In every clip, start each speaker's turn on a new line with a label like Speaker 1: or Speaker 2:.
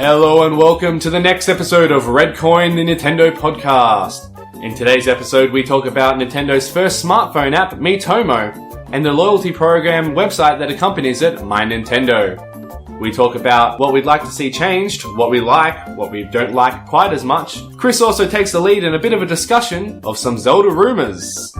Speaker 1: Hello and welcome to the next episode of Red Coin, the Nintendo podcast. In today's episode, we talk about Nintendo's first smartphone app, Miitomo, and the loyalty program website that accompanies it, My Nintendo. We talk about what we'd like to see changed, what we like, what we don't like quite as much. Chris also takes the lead in a bit of a discussion of some Zelda rumours.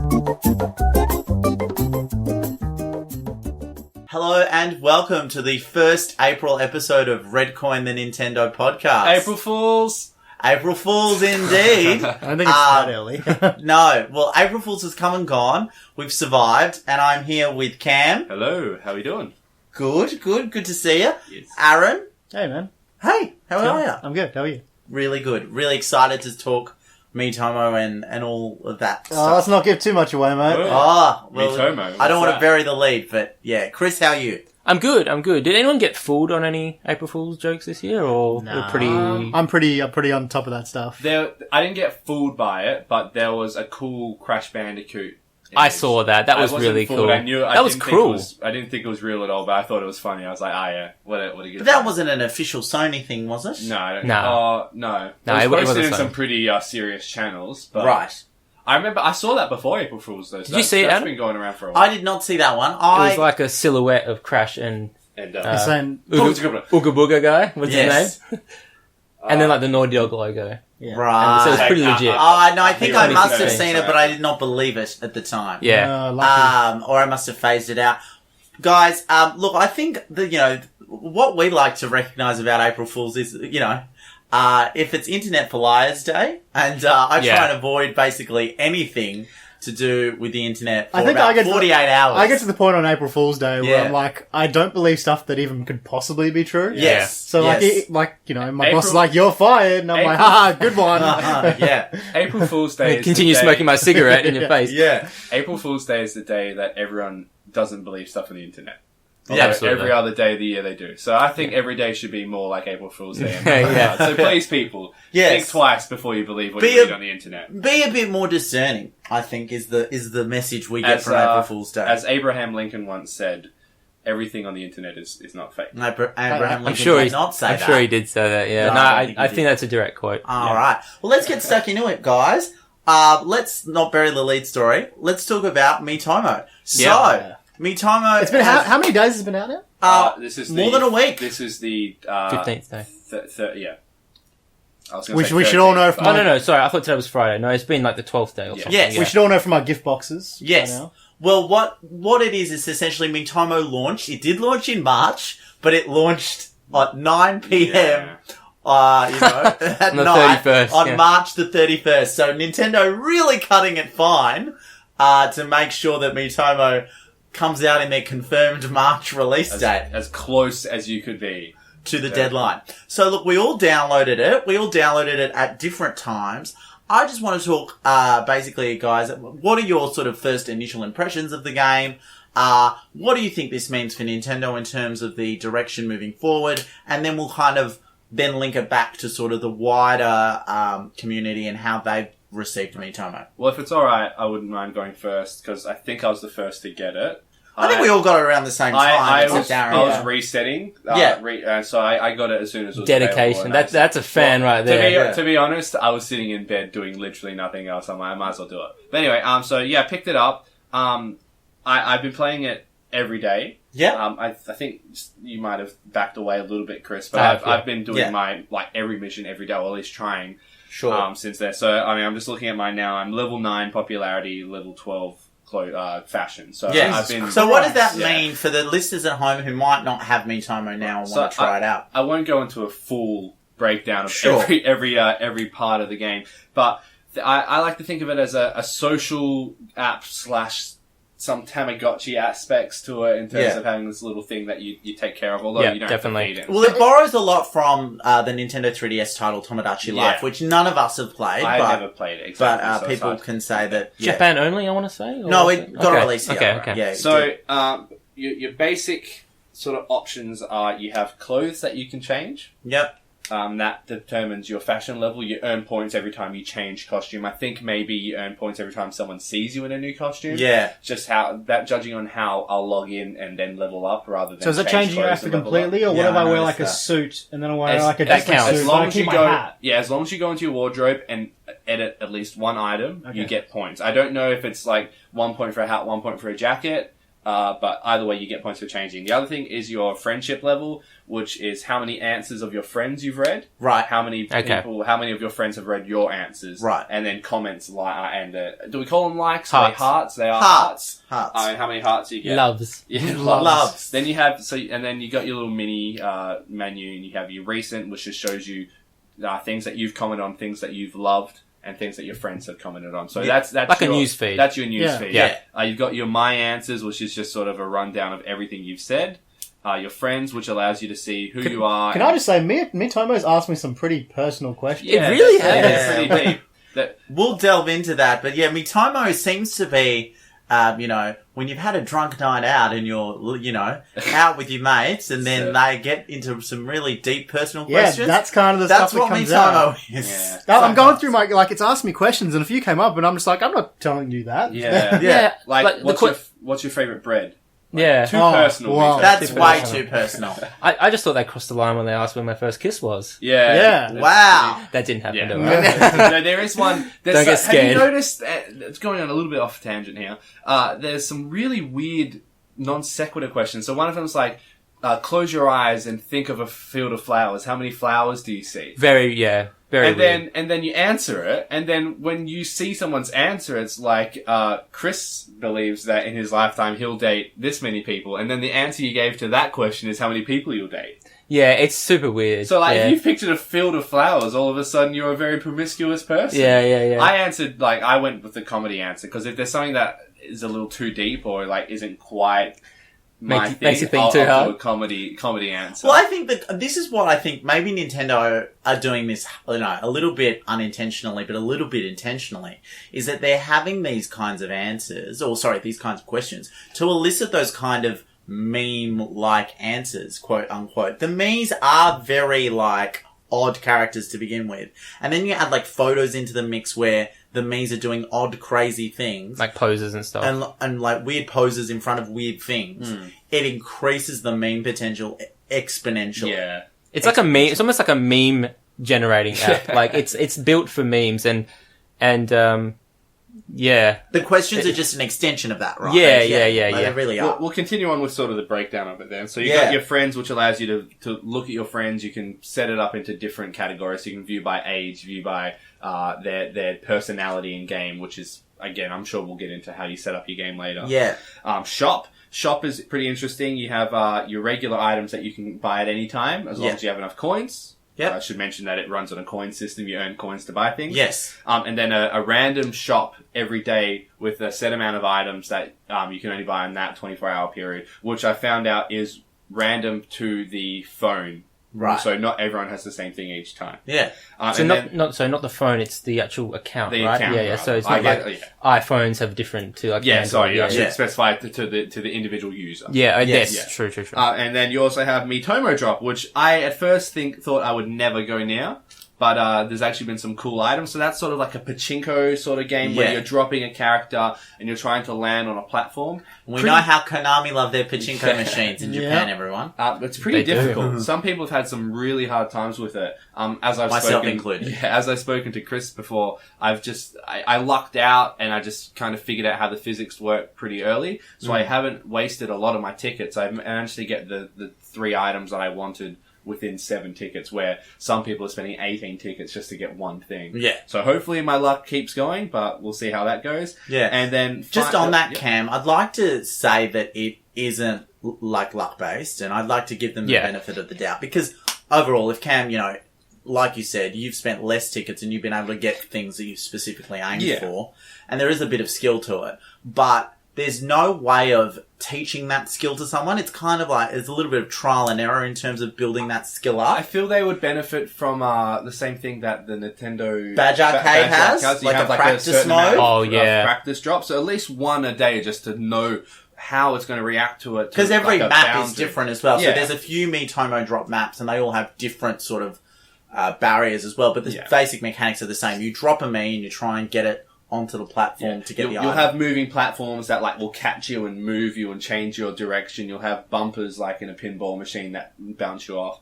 Speaker 2: Hello and welcome to the first April episode of Red Coin, the Nintendo podcast.
Speaker 1: April Fools!
Speaker 2: April Fools indeed.
Speaker 3: I don't think it's that early.
Speaker 2: No, well, April Fools has come and gone. We've survived, and I'm here with Cam.
Speaker 1: Hello, how are you doing?
Speaker 2: Good to see you.
Speaker 1: Yes.
Speaker 2: Aaron.
Speaker 3: Hey, man.
Speaker 2: Hey, how are you?
Speaker 3: I'm good. How are you?
Speaker 2: Really good. Really excited to talk Miitomo and all of that
Speaker 3: Oh,
Speaker 2: stuff.
Speaker 3: let's not give too much away, mate.
Speaker 2: Well,
Speaker 1: Miitomo,
Speaker 2: I don't want to
Speaker 1: that?
Speaker 2: bury the lead, but yeah. Chris, how are you?
Speaker 4: I'm good. Did anyone get fooled on any April Fool's jokes this year, or
Speaker 3: Nah.
Speaker 4: we're pretty?
Speaker 3: I'm pretty on top of that stuff.
Speaker 1: I didn't get fooled by it, but there was a cool Crash Bandicoot
Speaker 4: I
Speaker 1: image.
Speaker 4: saw that. That was
Speaker 1: I wasn't
Speaker 4: really
Speaker 1: fooled.
Speaker 4: cool.
Speaker 1: I knew
Speaker 4: that was cruel.
Speaker 1: I didn't think it was real at all, but I thought it was funny. I was like, yeah, what a good.
Speaker 2: But that wasn't an official Sony thing, was it?
Speaker 1: No, I don't.
Speaker 4: No.
Speaker 1: No.
Speaker 4: No,
Speaker 1: It
Speaker 4: it
Speaker 1: was
Speaker 4: wasn't
Speaker 1: posted in
Speaker 4: Sony.
Speaker 1: some pretty serious channels, but
Speaker 2: Right.
Speaker 1: I remember I saw that before April Fool's though. So
Speaker 4: Did you see it,
Speaker 1: That's
Speaker 4: Adam?
Speaker 1: been going around for a while.
Speaker 2: I did not see that one.
Speaker 4: It was
Speaker 2: I
Speaker 4: like a silhouette of Crash and
Speaker 1: And,
Speaker 3: You're saying,
Speaker 4: Ooga Booga guy. What's
Speaker 2: Yes.
Speaker 4: his name? And then like the Naughty Dog logo.
Speaker 3: yeah.
Speaker 2: Right.
Speaker 4: So it's pretty legit.
Speaker 2: No, I think I must have
Speaker 4: 2016,
Speaker 2: seen it, but I did not believe it at the time.
Speaker 4: Yeah.
Speaker 3: Lucky.
Speaker 2: Or I must have phased it out. Guys, look, I think that, what we like to recognise about April Fools is, if it's Internet for Liars Day, and I
Speaker 4: Yeah.
Speaker 2: try and avoid basically anything to do with the internet for
Speaker 3: I think
Speaker 2: about
Speaker 3: I get to-
Speaker 2: 48 hours.
Speaker 3: I get to the point on April Fool's Day where
Speaker 2: Yeah.
Speaker 3: I'm like, I don't believe stuff that even could possibly be true.
Speaker 2: Yes.
Speaker 3: So
Speaker 2: yes.
Speaker 3: my
Speaker 1: April-
Speaker 3: boss is like, you're fired, and I'm like,
Speaker 1: April-
Speaker 3: haha, good one.
Speaker 2: Yeah.
Speaker 1: April Fool's Day. Is
Speaker 4: Continue
Speaker 1: the day,
Speaker 4: smoking my cigarette in your face.
Speaker 2: Yeah.
Speaker 1: April Fool's Day is the day that everyone doesn't believe stuff on the internet.
Speaker 4: Yeah,
Speaker 1: Although
Speaker 4: absolutely.
Speaker 1: every other day of the year they do. So I think every day should be more like April Fool's Day.
Speaker 4: Yeah.
Speaker 1: So please, people,
Speaker 2: Yes.
Speaker 1: think twice before you believe what
Speaker 2: Be
Speaker 1: you
Speaker 2: a-
Speaker 1: read on the internet.
Speaker 2: Be a bit more discerning, I think, is the message we get from April Fool's Day.
Speaker 1: As Abraham Lincoln once said, everything on the internet is not fake.
Speaker 2: Abraham Lincoln
Speaker 4: sure
Speaker 2: did not say
Speaker 4: I'm
Speaker 2: that.
Speaker 4: sure he did say that. Yeah.
Speaker 2: No,
Speaker 4: No,
Speaker 2: I don't think
Speaker 4: I
Speaker 2: he
Speaker 4: think
Speaker 2: did.
Speaker 4: that's a direct quote.
Speaker 2: All right. Well, let's get stuck into it, guys. Let's not bury the lead story. Let's talk about Miitomo. So,
Speaker 4: Yeah.
Speaker 2: Miitomo...
Speaker 3: It's been, how many days has it been out now?
Speaker 1: This is
Speaker 2: more than a week.
Speaker 1: This is the
Speaker 4: 15th day.
Speaker 1: yeah. I was gonna
Speaker 3: We
Speaker 1: say
Speaker 3: should all
Speaker 1: 13th,
Speaker 3: know
Speaker 1: but-
Speaker 3: from
Speaker 4: Oh no, sorry. I thought today was Friday. No, it's been like the 12th day or something.
Speaker 2: Yes.
Speaker 4: Yeah.
Speaker 3: We should all know from our gift boxes.
Speaker 2: Yes.
Speaker 3: by now.
Speaker 2: Well, what it is essentially Miitomo launched. It did launch in March, but it launched at 9 p.m. At
Speaker 4: On the
Speaker 2: night
Speaker 4: 31st,
Speaker 2: on
Speaker 4: yeah.
Speaker 2: March the 31st. So Nintendo really cutting it fine to make sure that Miitomo comes out in their confirmed March release date
Speaker 1: as close as you could be.
Speaker 2: to the deadline. So look, we all downloaded it. We all downloaded it at different times. I just want to talk, basically, guys, what are your sort of first initial impressions of the game? What do you think this means for Nintendo in terms of the direction moving forward? And then we'll kind of then link it back to sort of the wider community and how they've received Miitomo.
Speaker 1: Well, if it's alright, I wouldn't mind going first, because I think I was the first to get it.
Speaker 2: I think we all got it around the same time.
Speaker 1: I
Speaker 2: except Darren.
Speaker 1: was resetting. So I got it as soon as it was
Speaker 4: Dedication.
Speaker 1: available,
Speaker 4: That's a fan right there.
Speaker 1: To be honest, I was sitting in bed doing literally nothing else. I'm like, I might as well do it. But anyway, so yeah, I picked it up. I've been playing it every day.
Speaker 2: Yeah.
Speaker 1: I think you might have backed away a little bit, Chris, but
Speaker 4: Yeah.
Speaker 1: I've been doing my, every mission every day, or at least trying,
Speaker 2: Sure.
Speaker 1: since then. So, I mean, I'm just looking at mine now. I'm level 9 popularity, level 12 fashion. So
Speaker 2: Yes.
Speaker 1: I've been...
Speaker 2: So what does that
Speaker 1: Yeah.
Speaker 2: mean for the listeners at home who might not have Miitomo now and
Speaker 1: So
Speaker 2: want to try it out?
Speaker 1: I won't go into a full breakdown of
Speaker 2: Sure.
Speaker 1: every part of the game, but I like to think of it as a social app / some Tamagotchi aspects to it in terms of having this little thing that you take care of, although
Speaker 4: Yeah,
Speaker 1: you don't
Speaker 4: definitely.
Speaker 1: have to feed it.
Speaker 2: Well, it borrows a lot from the Nintendo 3DS title Tomodachi
Speaker 1: Yeah.
Speaker 2: Life, which none of us have played,
Speaker 1: I
Speaker 2: but
Speaker 1: never played it, exactly. so it's
Speaker 2: people
Speaker 1: hard.
Speaker 2: can say that. Yeah.
Speaker 4: Japan only, I want to say? Or
Speaker 2: No,
Speaker 4: was
Speaker 2: it got a release here.
Speaker 4: Okay.
Speaker 2: Yeah, it
Speaker 1: So,
Speaker 2: did.
Speaker 1: your basic sort of options are you have clothes that you can change.
Speaker 2: Yep.
Speaker 1: that determines your fashion level. You earn points every time you change costume. I think maybe you earn points every time someone sees you in a new costume.
Speaker 2: Yeah.
Speaker 1: Just judging on how I'll log in and then level up rather than.
Speaker 3: So is it changing your outfit completely, or what if I wear like a suit and then I wear like a different suit?
Speaker 1: As long as
Speaker 3: keep
Speaker 1: you
Speaker 3: my hat?
Speaker 1: as long as you go into your wardrobe and edit at least one item, you get points. I don't know if it's like 1 point for a hat, 1 point for a jacket. But either way, you get points for changing. The other thing is your friendship level, which is how many answers of your friends you've read.
Speaker 2: Right.
Speaker 1: How many how many of your friends have read your answers.
Speaker 2: Right.
Speaker 1: And then comments, do we call them likes?
Speaker 4: Hearts.
Speaker 1: Are they hearts? They are hearts.
Speaker 2: Hearts.
Speaker 1: And how many hearts do you get?
Speaker 4: Loves.
Speaker 1: Yeah,
Speaker 2: Loves.
Speaker 1: Then you have, and then you got your little mini, menu, and you have your recent, which just shows you, things that you've commented on, things that you've loved, and things that your friends have commented on. So that's
Speaker 4: like a news feed.
Speaker 1: That's your news feed.
Speaker 2: Yeah.
Speaker 1: You've got your My Answers, which is just sort of a rundown of everything you've said. Your friends, which allows you to see who you are.
Speaker 3: Can I just say, Miitomo's asked me some pretty personal questions.
Speaker 4: It really has.
Speaker 1: Yeah, pretty deep.
Speaker 2: We'll delve into that, but yeah, Miitomo seems to be, when you've had a drunk night out and you're, out with your mates, and then they get into some really deep personal questions.
Speaker 3: Yeah, that's kind of the
Speaker 2: That's
Speaker 3: stuff that
Speaker 2: what
Speaker 3: comes
Speaker 2: Miitomo
Speaker 3: out.
Speaker 2: is.
Speaker 1: Yeah.
Speaker 3: I'm going through it's asked me questions, and a few came up, and I'm just like, I'm not telling you that.
Speaker 1: Yeah.
Speaker 2: Yeah.
Speaker 1: Like what's your favourite bread?
Speaker 4: Yeah.
Speaker 1: Too personal.
Speaker 3: wow.
Speaker 1: Mito.
Speaker 2: That's
Speaker 3: Too
Speaker 2: way
Speaker 3: personal.
Speaker 2: too personal.
Speaker 4: I just thought they crossed the line when they asked when my first kiss was.
Speaker 1: Yeah.
Speaker 3: Yeah.
Speaker 2: Wow.
Speaker 4: That didn't happen.
Speaker 1: Yeah.
Speaker 4: Though, right?
Speaker 1: No, there is one.
Speaker 4: Don't get scared.
Speaker 1: Have you noticed? It's going on a little bit off tangent here. There's some really weird non sequitur questions. So one of them's like, close your eyes and think of a field of flowers. How many flowers do you see?
Speaker 4: Very weird.
Speaker 1: And then you answer it, and then when you see someone's answer, it's like, Chris believes that in his lifetime he'll date this many people, and then the answer you gave to that question is how many people you'll date.
Speaker 4: Yeah, it's super weird.
Speaker 1: So,
Speaker 4: yeah.
Speaker 1: if you pictured a field of flowers, all of a sudden you're a very promiscuous person.
Speaker 4: Yeah.
Speaker 1: I answered, I went with the comedy answer, because if there's something that is a little too deep, or, isn't quite my
Speaker 4: makes you think
Speaker 1: I'll
Speaker 4: too
Speaker 1: do
Speaker 4: hard.
Speaker 1: a comedy answer.
Speaker 2: Well, I think that this is what I think maybe Nintendo are doing this, a little bit unintentionally, but a little bit intentionally, is that they're having these kinds of answers, these kinds of questions, to elicit those kind of meme-like answers, quote unquote. The memes are very, odd characters to begin with. And then you add, photos into the mix where the memes are doing odd, crazy things.
Speaker 4: Like poses and stuff.
Speaker 2: And weird poses in front of weird things. It increases the meme potential exponentially.
Speaker 1: Yeah.
Speaker 4: It's like a meme. It's almost like a meme generating app. It's built for memes and yeah.
Speaker 2: The questions are just an extension of that, right?
Speaker 4: Yeah.
Speaker 2: They really are.
Speaker 1: We'll continue on with sort of the breakdown of it then. So you got your friends, which allows you to look at your friends. You can set it up into different categories. So you can view by age, view by their personality in game, which is, again, I'm sure we'll get into how you set up your game later.
Speaker 2: Yeah.
Speaker 1: Shop is pretty interesting. You have your regular items that you can buy at any time, as long as you have enough coins.
Speaker 2: Yep.
Speaker 1: I should mention that it runs on a coin system. You earn coins to buy things.
Speaker 2: Yes.
Speaker 1: And then a random shop every day with a set amount of items that you can only buy in that 24-hour period, which I found out is random to the phone.
Speaker 2: Right.
Speaker 1: So not everyone has the same thing each time.
Speaker 2: Yeah.
Speaker 4: So not the phone, it's the actual account,
Speaker 1: The
Speaker 4: right?
Speaker 1: account,
Speaker 4: Yeah.
Speaker 1: right.
Speaker 4: So it's not iPhones have different to
Speaker 1: I should
Speaker 2: Yeah.
Speaker 1: specify it to the individual user.
Speaker 4: Yeah,
Speaker 2: Yes.
Speaker 4: yes, true.
Speaker 1: And then you also have Miitomo Drop, which I at first thought I would never go near. But there's actually been some cool items. So that's sort of like a pachinko sort of game where you're dropping a character and you're trying to land on a platform.
Speaker 2: We know how Konami love their pachinko machines in Japan, everyone.
Speaker 1: It's pretty
Speaker 4: They do.
Speaker 1: difficult. Some people have had some really hard times with it.
Speaker 2: Myself included.
Speaker 1: Yeah, as I've spoken to Chris before, I lucked out and I just kind of figured out how the physics work pretty early. So I haven't wasted a lot of my tickets. I managed to get the 3 items that I wanted within 7 tickets, where some people are spending 18 tickets just to get one thing.
Speaker 2: Yeah.
Speaker 1: So hopefully my luck keeps going, but we'll see how that goes.
Speaker 2: Yeah.
Speaker 1: And then
Speaker 2: Just on that, Cam, I'd like to say that it isn't luck-based, and I'd like to give them the benefit of the doubt, because overall, if Cam, like you said, you've spent less tickets and you've been able to get things that you've specifically aimed for, and there is a bit of skill to it, but there's no way of teaching that skill to someone. It's kind of there's a little bit of trial and error in terms of building that skill up.
Speaker 1: I feel they would benefit from the same thing that the Nintendo
Speaker 2: Badge Arcade has,
Speaker 1: You have
Speaker 2: a practice
Speaker 1: certain
Speaker 2: mode.
Speaker 1: amount of practice drop. So at least one a day just to know how it's going to react to it.
Speaker 2: Because every map is different as well.
Speaker 1: Yeah.
Speaker 2: So there's a few Miitomo drop maps and they all have different sort of barriers as well, but the basic mechanics are the same. You drop a me and you try and get it onto the platform to get the item.
Speaker 1: You'll have moving platforms that like will catch you and move you and change your direction. You'll have bumpers like in a pinball machine that bounce you off.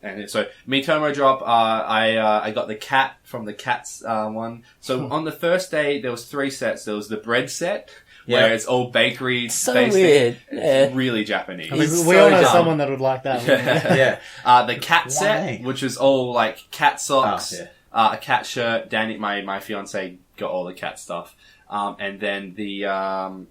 Speaker 1: And so Miitomo drop, I got the cat from the cats one. So on the first day there was 3 sets. There was the bread set, where it's all bakery
Speaker 4: so
Speaker 1: based.
Speaker 4: weird.
Speaker 1: It's really Japanese.
Speaker 3: I mean, we all know someone that would like that.
Speaker 1: The cat set, which was all like cat socks, a cat shirt. Danny, my fiance, got all the cat stuff. And then the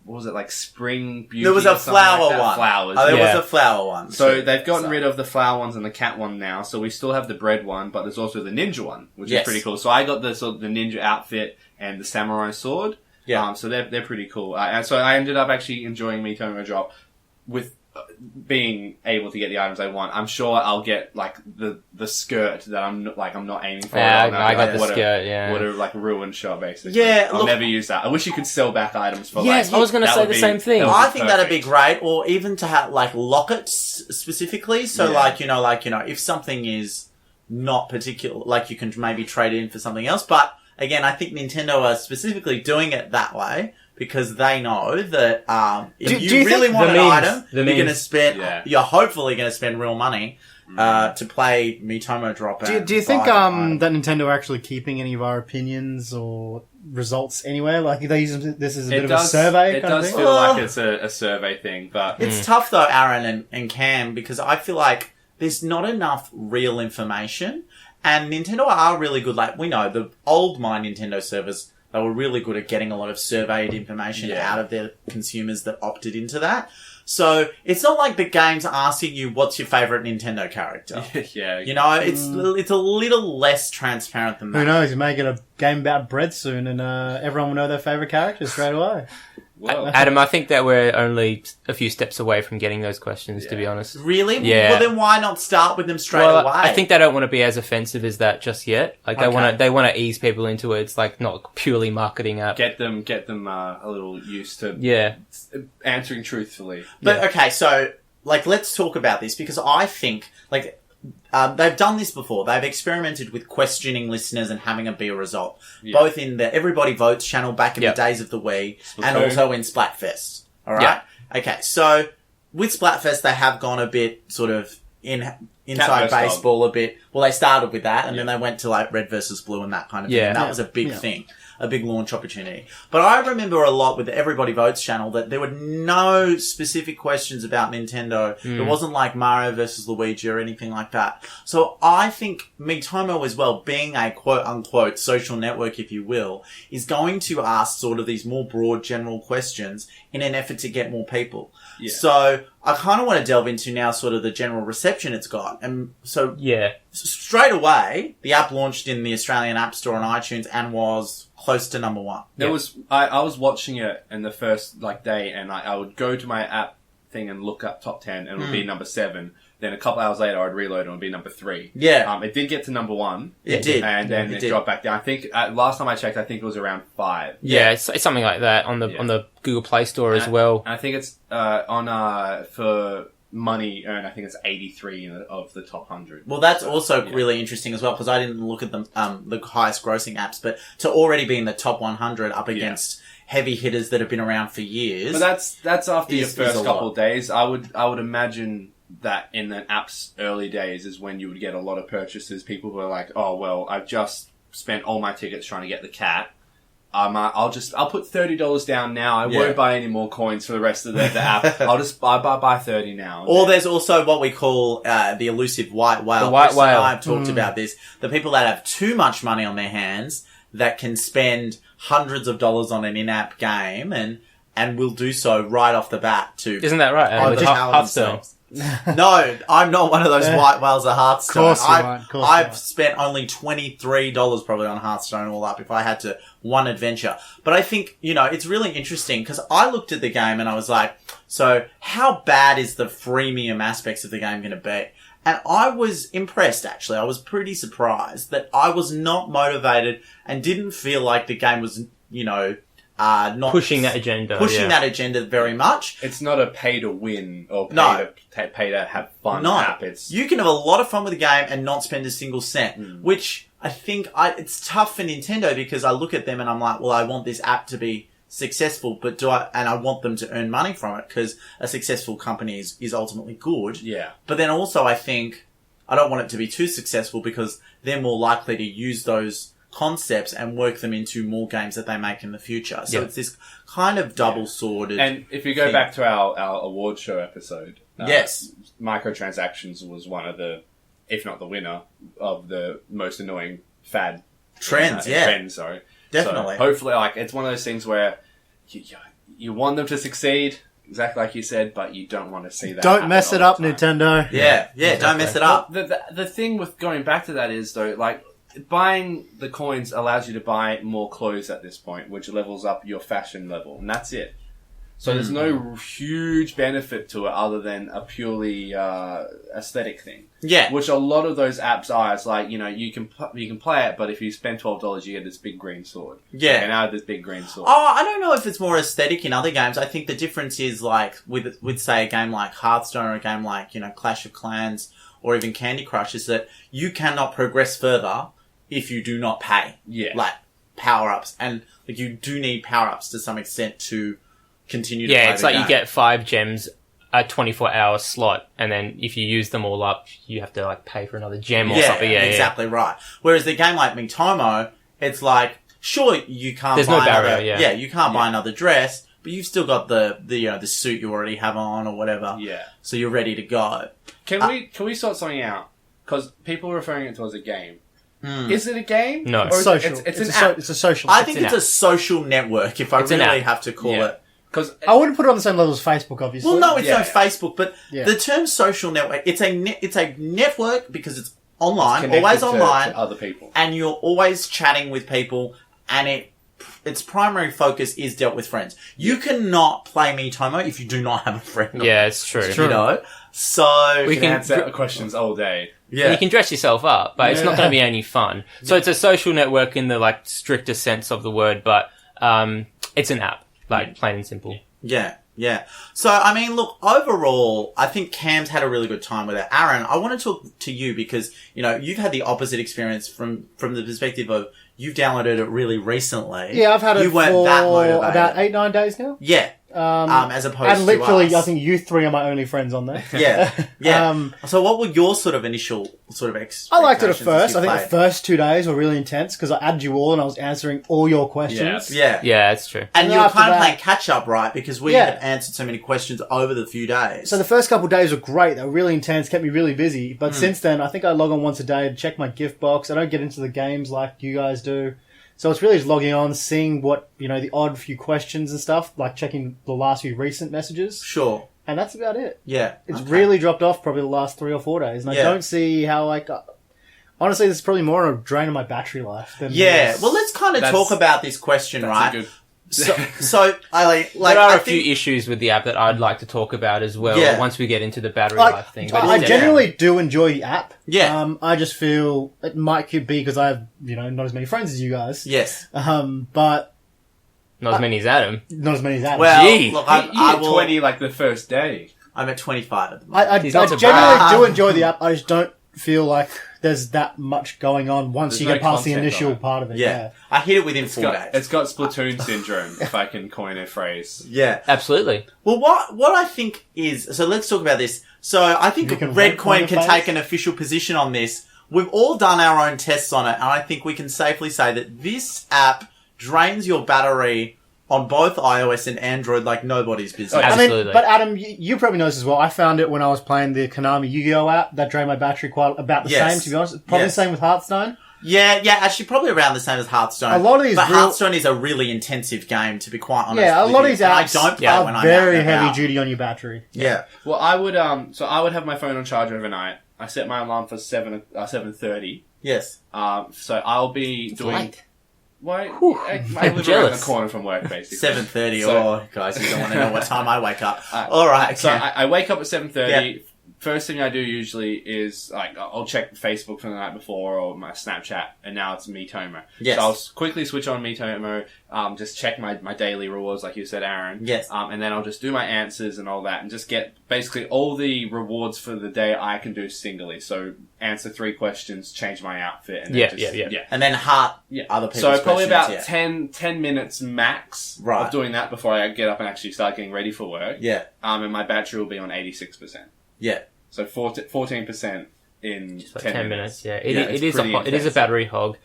Speaker 1: what was it, like Spring Beauty?
Speaker 2: There was a flower
Speaker 1: like
Speaker 2: one.
Speaker 1: Flowers.
Speaker 2: Oh, there was a flower one.
Speaker 1: So they've gotten rid of the flower ones and the cat one now. So we still have the bread one, but there's also the ninja one, which is pretty cool. So I got the ninja outfit and the samurai sword. Yeah. So they're pretty cool. And so I ended up actually enjoying Miitomo drop with being able to get the items I want. I'm sure I'll get like the skirt that I'm not aiming for.
Speaker 4: I got the skirt.
Speaker 1: What a like ruined shot basically.
Speaker 2: Yeah,
Speaker 1: I'll never use that. I wish you could sell back items for.
Speaker 4: Yes, I was going to say the same thing.
Speaker 2: I think that'd be great, or even to have like lockets specifically. So like if something is not particular, like you can maybe trade it in for something else. But again, I think Nintendo are specifically doing it that way because they know that if you really want an item, you're hopefully going to spend real money to play Miitomo drop.
Speaker 3: Do you think that Nintendo are actually keeping any of our opinions or results anywhere? Like they use this as a bit of a survey?
Speaker 1: It does feel like it's a survey thing, but
Speaker 2: it's tough though, Aaron and Cam, because I feel like there's not enough real information. And Nintendo are really good. Like, we know the old My Nintendo servers, they were really good at getting a lot of surveyed information out of their consumers that opted into that. So, it's not like the game's asking you, what's your favourite Nintendo character? You know, it's a little less transparent than that.
Speaker 3: Who knows? You're making a game about bread soon and everyone will know their favourite characters straight away.
Speaker 4: Well, Adam, I think that we're only a few steps away from getting those questions, to be honest.
Speaker 2: Really?
Speaker 4: Yeah.
Speaker 2: Well, then why not start with them straight away?
Speaker 4: I think they don't want to be as offensive as that just yet. Like they want to ease people into it. It's like not purely marketing app.
Speaker 1: Get them a little used to answering truthfully.
Speaker 2: But okay, so like let's talk about this because I think like they've done this before. They've experimented with questioning listeners and having it be a result. Both in the Everybody Votes channel back in the days of the Wii and also in Splatfest. Alright? Okay, so with Splatfest they have gone a bit sort of inside baseball a bit. Well, they started with that and then they went to like Red versus Blue and that kind of thing. And that was a big thing. A big launch opportunity. But I remember a lot with the Everybody Votes channel that there were no specific questions about Nintendo. It wasn't like Mario versus Luigi or anything like that. So I think Miitomo as well, being a quote-unquote social network, if you will, is going to ask sort of these more broad general questions in an effort to get more people. Yeah. So I kind of want to delve into now sort of the general reception it's got. And so straight away, the app launched in the Australian App Store and iTunes and was close to number 1.
Speaker 1: There was I was watching it in the first day, and I would go to my app thing and look up top 10, and it would be number 7. Then a couple hours later, I'd reload and it would be number 3.
Speaker 2: Yeah.
Speaker 1: It did get to number 1.
Speaker 2: It did.
Speaker 1: And then it dropped back down. I think last time I checked, I think it was around 5.
Speaker 4: Yeah, it's something like that on the Google Play Store as well.
Speaker 1: And I think it's on for money earned, I think it's 83 of the top 100.
Speaker 2: Well, that's also really interesting as well, because I didn't look at the highest grossing apps, but to already be in the top 100 up against heavy hitters that have been around for years.
Speaker 1: But that's after your first couple of days. I would imagine that in the app's early days is when you would get a lot of purchases. People were like, oh, well, I've just spent all my tickets trying to get the cat. I'll put $30 down now. I won't buy any more coins for the rest of the app. I'll just buy 30 now.
Speaker 2: Or there's also what we call the elusive white whale.
Speaker 4: The white whale.
Speaker 2: I've talked about this. The people that have too much money on their hands that can spend hundreds of dollars on an in-app game and will do so right off the bat to
Speaker 4: Isn't that right?
Speaker 2: Hearthstone. No, I'm not one of those white whales at Hearthstone. I've spent only $23 probably on Hearthstone all up if I had to one adventure. But I think, it's really interesting because I looked at the game and I was like, so how bad is the freemium aspects of the game going to be? And I was impressed, actually. I was pretty surprised that I was not motivated and didn't feel like the game was, not
Speaker 4: pushing that agenda.
Speaker 2: Pushing that agenda very much.
Speaker 1: It's not a pay to win or pay to have fun app.
Speaker 2: You can have a lot of fun with the game and not spend a single cent, which I think it's tough for Nintendo because I look at them and I'm like, well, I want this app to be successful, but I want them to earn money from it because a successful company is ultimately good.
Speaker 1: Yeah.
Speaker 2: But then also I think I don't want it to be too successful because they're more likely to use those concepts and work them into more games that they make in the future. So it's this kind of double-sworded
Speaker 1: And if you go back to our award show episode,
Speaker 2: yes,
Speaker 1: microtransactions was one of the, if not the winner, of the most annoying fad
Speaker 2: trends.
Speaker 1: Sorry,
Speaker 2: definitely.
Speaker 1: So hopefully, it's one of those things where you want them to succeed, exactly like you said, but you don't want to see that.
Speaker 3: Don't mess it up, Nintendo.
Speaker 2: Yeah, don't mess it up.
Speaker 1: The thing with going back to that is though, buying the coins allows you to buy more clothes at this point, which levels up your fashion level, and that's it. So there's no huge benefit to it other than a purely aesthetic thing.
Speaker 2: Yeah,
Speaker 1: which a lot of those apps are. It's you can play it, but if you spend $12, you get this big green sword.
Speaker 2: Yeah,
Speaker 1: and now this big green sword.
Speaker 2: Oh, I don't know if it's more aesthetic in other games. I think the difference is with say a game like Hearthstone or a game like Clash of Clans or even Candy Crush, is that you cannot progress further if you do not pay.
Speaker 1: Yeah,
Speaker 2: power-ups, and you do need power-ups to some extent to continue to play
Speaker 4: it's
Speaker 2: the game.
Speaker 4: you get 5 gems a 24-hour slot, and then if you use them all up, you have to pay for another gem or something. Yeah,
Speaker 2: exactly right. Whereas the game like Miitomo, it's sure you can't.
Speaker 4: There's
Speaker 2: buy
Speaker 4: no barrier.
Speaker 2: You can't buy another dress, but you've still got the suit you already have on or whatever.
Speaker 1: Yeah.
Speaker 2: So you're ready to go.
Speaker 1: Can we sort something out? Because people are referring it to as a game. Is it a game?
Speaker 4: No,
Speaker 3: it's social.
Speaker 1: It's an app.
Speaker 3: It's a social.
Speaker 2: I think it's a social network. If I really have to call it.
Speaker 1: Because
Speaker 3: I wouldn't put it on the same level as Facebook, obviously.
Speaker 2: Well, no, it's no Facebook, but
Speaker 3: Yeah.
Speaker 2: the term social network, it's a network because it's online,
Speaker 1: connected
Speaker 2: always online,
Speaker 1: to other people.
Speaker 2: and you're always chatting with people, and its primary focus is dealt with friends. You cannot play Miitomo if you do not have a friend.
Speaker 4: Yeah, it's true.
Speaker 2: So
Speaker 1: We can answer questions all day.
Speaker 2: yeah,
Speaker 4: You can dress yourself up, but it's not going to be any fun. So it's a social network in the stricter sense of the word, but it's an app, plain and simple.
Speaker 2: Yeah. So, I mean, look, overall, I think Cam's had a really good time with it. Aaron, I want to talk to you because, you've had the opposite experience from the perspective of you've downloaded it really recently.
Speaker 3: Yeah, I've had it
Speaker 2: You weren't
Speaker 3: for
Speaker 2: that motivated.
Speaker 3: about 8-9 days now.
Speaker 2: Yeah. As opposed
Speaker 3: and literally,
Speaker 2: to us.
Speaker 3: I think you three are my only friends on there.
Speaker 2: Yeah. So what were your sort of initial expectations?
Speaker 3: I liked it at
Speaker 2: as
Speaker 3: first.
Speaker 2: you
Speaker 3: I think the
Speaker 2: played?
Speaker 3: first 2 days were really intense because I added you all and I was answering all your questions.
Speaker 2: Yeah.
Speaker 4: Yeah, it's true.
Speaker 2: And
Speaker 3: And
Speaker 2: you were
Speaker 3: after
Speaker 2: kind of
Speaker 3: that-
Speaker 2: playing catch up, right? Because we had answered so many questions over the few days.
Speaker 3: So the first couple of days were great. They were really intense, kept me really busy. But since then, I think I log on once a day to check my gift box. I don't get into the games like you guys do. So it's really just logging on, seeing what, the odd few questions and stuff, checking the last few recent messages.
Speaker 2: Sure.
Speaker 3: And that's about it.
Speaker 2: Yeah.
Speaker 3: It's
Speaker 2: Okay.
Speaker 3: really dropped off probably the last 3 or 4 days. And I don't see how, honestly, this is probably more a drain on my battery life than...
Speaker 2: Yeah. Well, let's kind of talk about this question, right?
Speaker 1: Good.
Speaker 2: So I
Speaker 4: There are
Speaker 2: I
Speaker 4: a few
Speaker 2: think,
Speaker 4: issues with the app that I'd like to talk about as well
Speaker 2: Yeah.
Speaker 4: once we get into the battery life thing. But
Speaker 3: I
Speaker 4: it's
Speaker 3: genuinely do enjoy the app.
Speaker 2: Yeah.
Speaker 3: I just feel it might be because I have, not as many friends as you guys.
Speaker 2: yes.
Speaker 3: But
Speaker 4: not as many as Adam.
Speaker 3: not as many as Adam.
Speaker 2: Well,
Speaker 4: Gee.
Speaker 2: look,
Speaker 1: You
Speaker 2: I
Speaker 1: hit
Speaker 2: will.
Speaker 1: 20 the first day.
Speaker 2: I'm at 25 at the moment.
Speaker 3: I
Speaker 4: He's not so
Speaker 3: genuinely
Speaker 2: bad.
Speaker 3: do enjoy the app. I just don't feel like there's that much going on once
Speaker 1: There's
Speaker 3: you
Speaker 1: no
Speaker 3: get past the
Speaker 1: content
Speaker 3: initial
Speaker 1: on it.
Speaker 3: part of it.
Speaker 2: Yeah. I hit it within 4 days.
Speaker 1: It's got Splatoon syndrome, if I can coin a phrase.
Speaker 2: Yeah.
Speaker 4: Absolutely.
Speaker 2: Well, what I think is, so let's talk about this. So I think
Speaker 3: You can
Speaker 2: Red
Speaker 3: coin
Speaker 2: Coin
Speaker 3: a
Speaker 2: can
Speaker 3: phrase?
Speaker 2: take an official position on this. We've all done our own tests on it, and I think we can safely say that this app drains your battery on both iOS and Android like nobody's business.
Speaker 4: Oh, Absolutely.
Speaker 3: But Adam, you probably know this as well. I found it when I was playing the Konami Yu-Gi-Oh app. That drained my battery quite about the
Speaker 2: Yes.
Speaker 3: same, to be honest. Probably
Speaker 2: Yes.
Speaker 3: the same with Hearthstone.
Speaker 2: Yeah, actually probably around the same as Hearthstone.
Speaker 3: A lot of these
Speaker 2: but
Speaker 3: real-
Speaker 2: Hearthstone is a really intensive game, to be quite honest.
Speaker 3: Yeah, a
Speaker 2: with
Speaker 3: lot of
Speaker 2: you.
Speaker 3: these
Speaker 2: And
Speaker 3: apps
Speaker 2: I don't play when
Speaker 3: are
Speaker 2: I'm
Speaker 3: very
Speaker 2: out and
Speaker 3: heavy
Speaker 2: about.
Speaker 3: duty on your battery.
Speaker 2: Yeah.
Speaker 1: Well, I would have my phone on charge overnight. I set my alarm for 7:30.
Speaker 2: Yes.
Speaker 1: So I'll be doing.
Speaker 4: late.
Speaker 1: Why? I live around the
Speaker 4: jealous.
Speaker 1: corner from work, basically.
Speaker 2: 7:30.
Speaker 1: So-
Speaker 2: Oh, guys, you don't want to know what time I wake up. All right.
Speaker 1: So
Speaker 2: okay.
Speaker 1: I wake up at 7:30, first thing I do usually is, like, I'll check Facebook from the night before or my Snapchat, and now it's Miitomo.
Speaker 2: Yes.
Speaker 1: So I'll quickly switch on Miitomo, just check my daily rewards, like you said, Aaron.
Speaker 2: Yes.
Speaker 1: And then I'll just do my answers and all that, and just get basically all the rewards for the day I can do singly. So answer 3 questions, change my outfit, and then
Speaker 4: Yeah.
Speaker 2: And then heart other people's
Speaker 1: So probably
Speaker 2: questions,
Speaker 1: about 10 minutes max of doing that before I get up and actually start getting ready for work.
Speaker 2: Yeah.
Speaker 1: And my battery will be on 86%.
Speaker 2: Yeah.
Speaker 1: So 14% in
Speaker 4: Just like
Speaker 1: 10
Speaker 4: minutes. Yeah,
Speaker 1: it's
Speaker 4: it is
Speaker 1: pretty
Speaker 4: it is a
Speaker 1: intense.
Speaker 4: battery hog.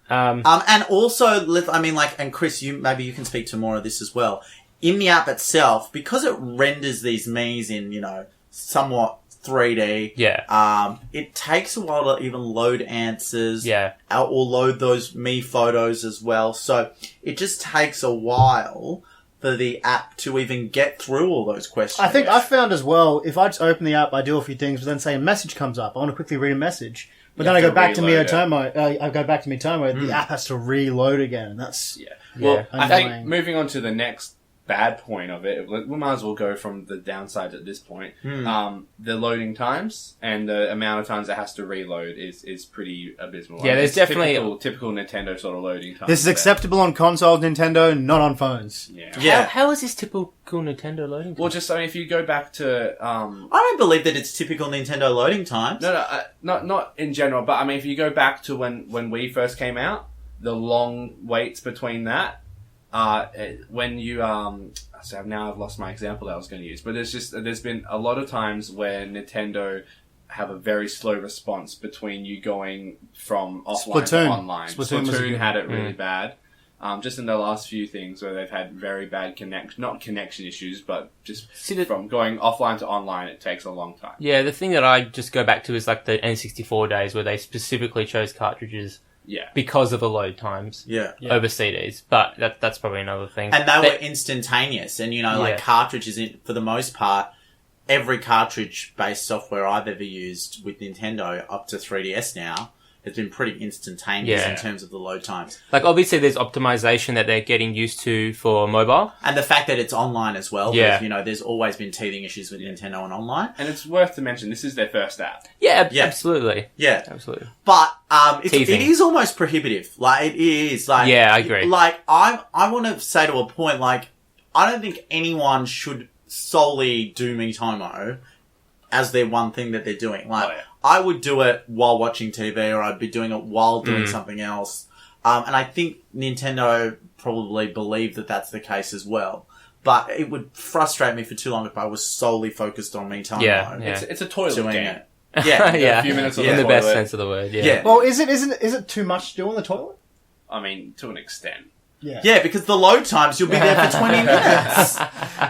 Speaker 2: And also, I mean, like, and Chris, maybe you can speak to more of this as well. In the app itself, because it renders these me's in, somewhat 3D.
Speaker 4: Yeah.
Speaker 2: It takes a while to even load answers.
Speaker 4: Yeah.
Speaker 2: Or load those me photos as well. So it just takes a while for the app to even get through all those questions.
Speaker 3: I think I found as well, if I just open the app, I do a few things, but then say a message comes up, I want to quickly read a message. But then I go back to Miitomo, the app has to reload again, and that's...
Speaker 1: Yeah. Well, I think
Speaker 3: annoying.
Speaker 1: moving on to the next bad point of it, we might as well go from the downside at this point. The loading times and the amount of times it has to reload is pretty abysmal.
Speaker 4: Yeah, there's
Speaker 1: it's
Speaker 4: definitely...
Speaker 1: typical Nintendo sort of loading times.
Speaker 3: This is acceptable on consoles, Nintendo, not on phones.
Speaker 2: Yeah.
Speaker 4: How is this typical Nintendo loading?
Speaker 1: Well, just, I mean, if you go back to...
Speaker 2: I don't believe that it's typical Nintendo loading times.
Speaker 1: No, not in general, but I mean, if you go back to when we first came out, the long waits between that, when you so now I've lost my example that I was going to use, but there's been a lot of times where Nintendo have a very slow response between you going from offline to online. Splatoon had it really bad. Just in the last few things where they've had very bad not connection issues, but just from going offline to online, it takes a long time.
Speaker 4: Yeah, the thing that I just go back to is like the N64 days where they specifically chose cartridges because of the load times over CDs. But that's probably another thing.
Speaker 2: And they were instantaneous. And, like cartridges, for the most part, every cartridge-based software I've ever used with Nintendo up to 3DS now has been pretty instantaneous in terms of the load times.
Speaker 4: Like, obviously, there's optimization that they're getting used to for mobile.
Speaker 2: And the fact that it's online as well. Yeah. There's always been teething issues with Nintendo and online.
Speaker 1: And it's worth to mention, this is their first app.
Speaker 4: Yeah, absolutely.
Speaker 2: Yeah.
Speaker 4: Absolutely.
Speaker 2: But it is almost prohibitive. Like, it is. Like,
Speaker 4: yeah, I agree.
Speaker 2: Like, I want to say to a point, like, I don't think anyone should solely do Miitomo as their one thing that they're doing. Like, I would do it while watching TV, or I'd be doing it while doing something else. And I think Nintendo probably believe that that's the case as well. But it would frustrate me for too long if I was solely focused on Miitomo.
Speaker 4: Yeah.
Speaker 1: It's a toilet
Speaker 2: doing
Speaker 1: game.
Speaker 2: it. Yeah.
Speaker 4: Yeah.
Speaker 1: A few minutes on
Speaker 4: in
Speaker 1: the
Speaker 4: the best
Speaker 1: toilet.
Speaker 4: sense of the word.
Speaker 2: Yeah.
Speaker 3: Well, is it too much to do on the toilet?
Speaker 1: I mean, to an extent.
Speaker 2: Yeah, because the load times, you'll be there for 20 minutes.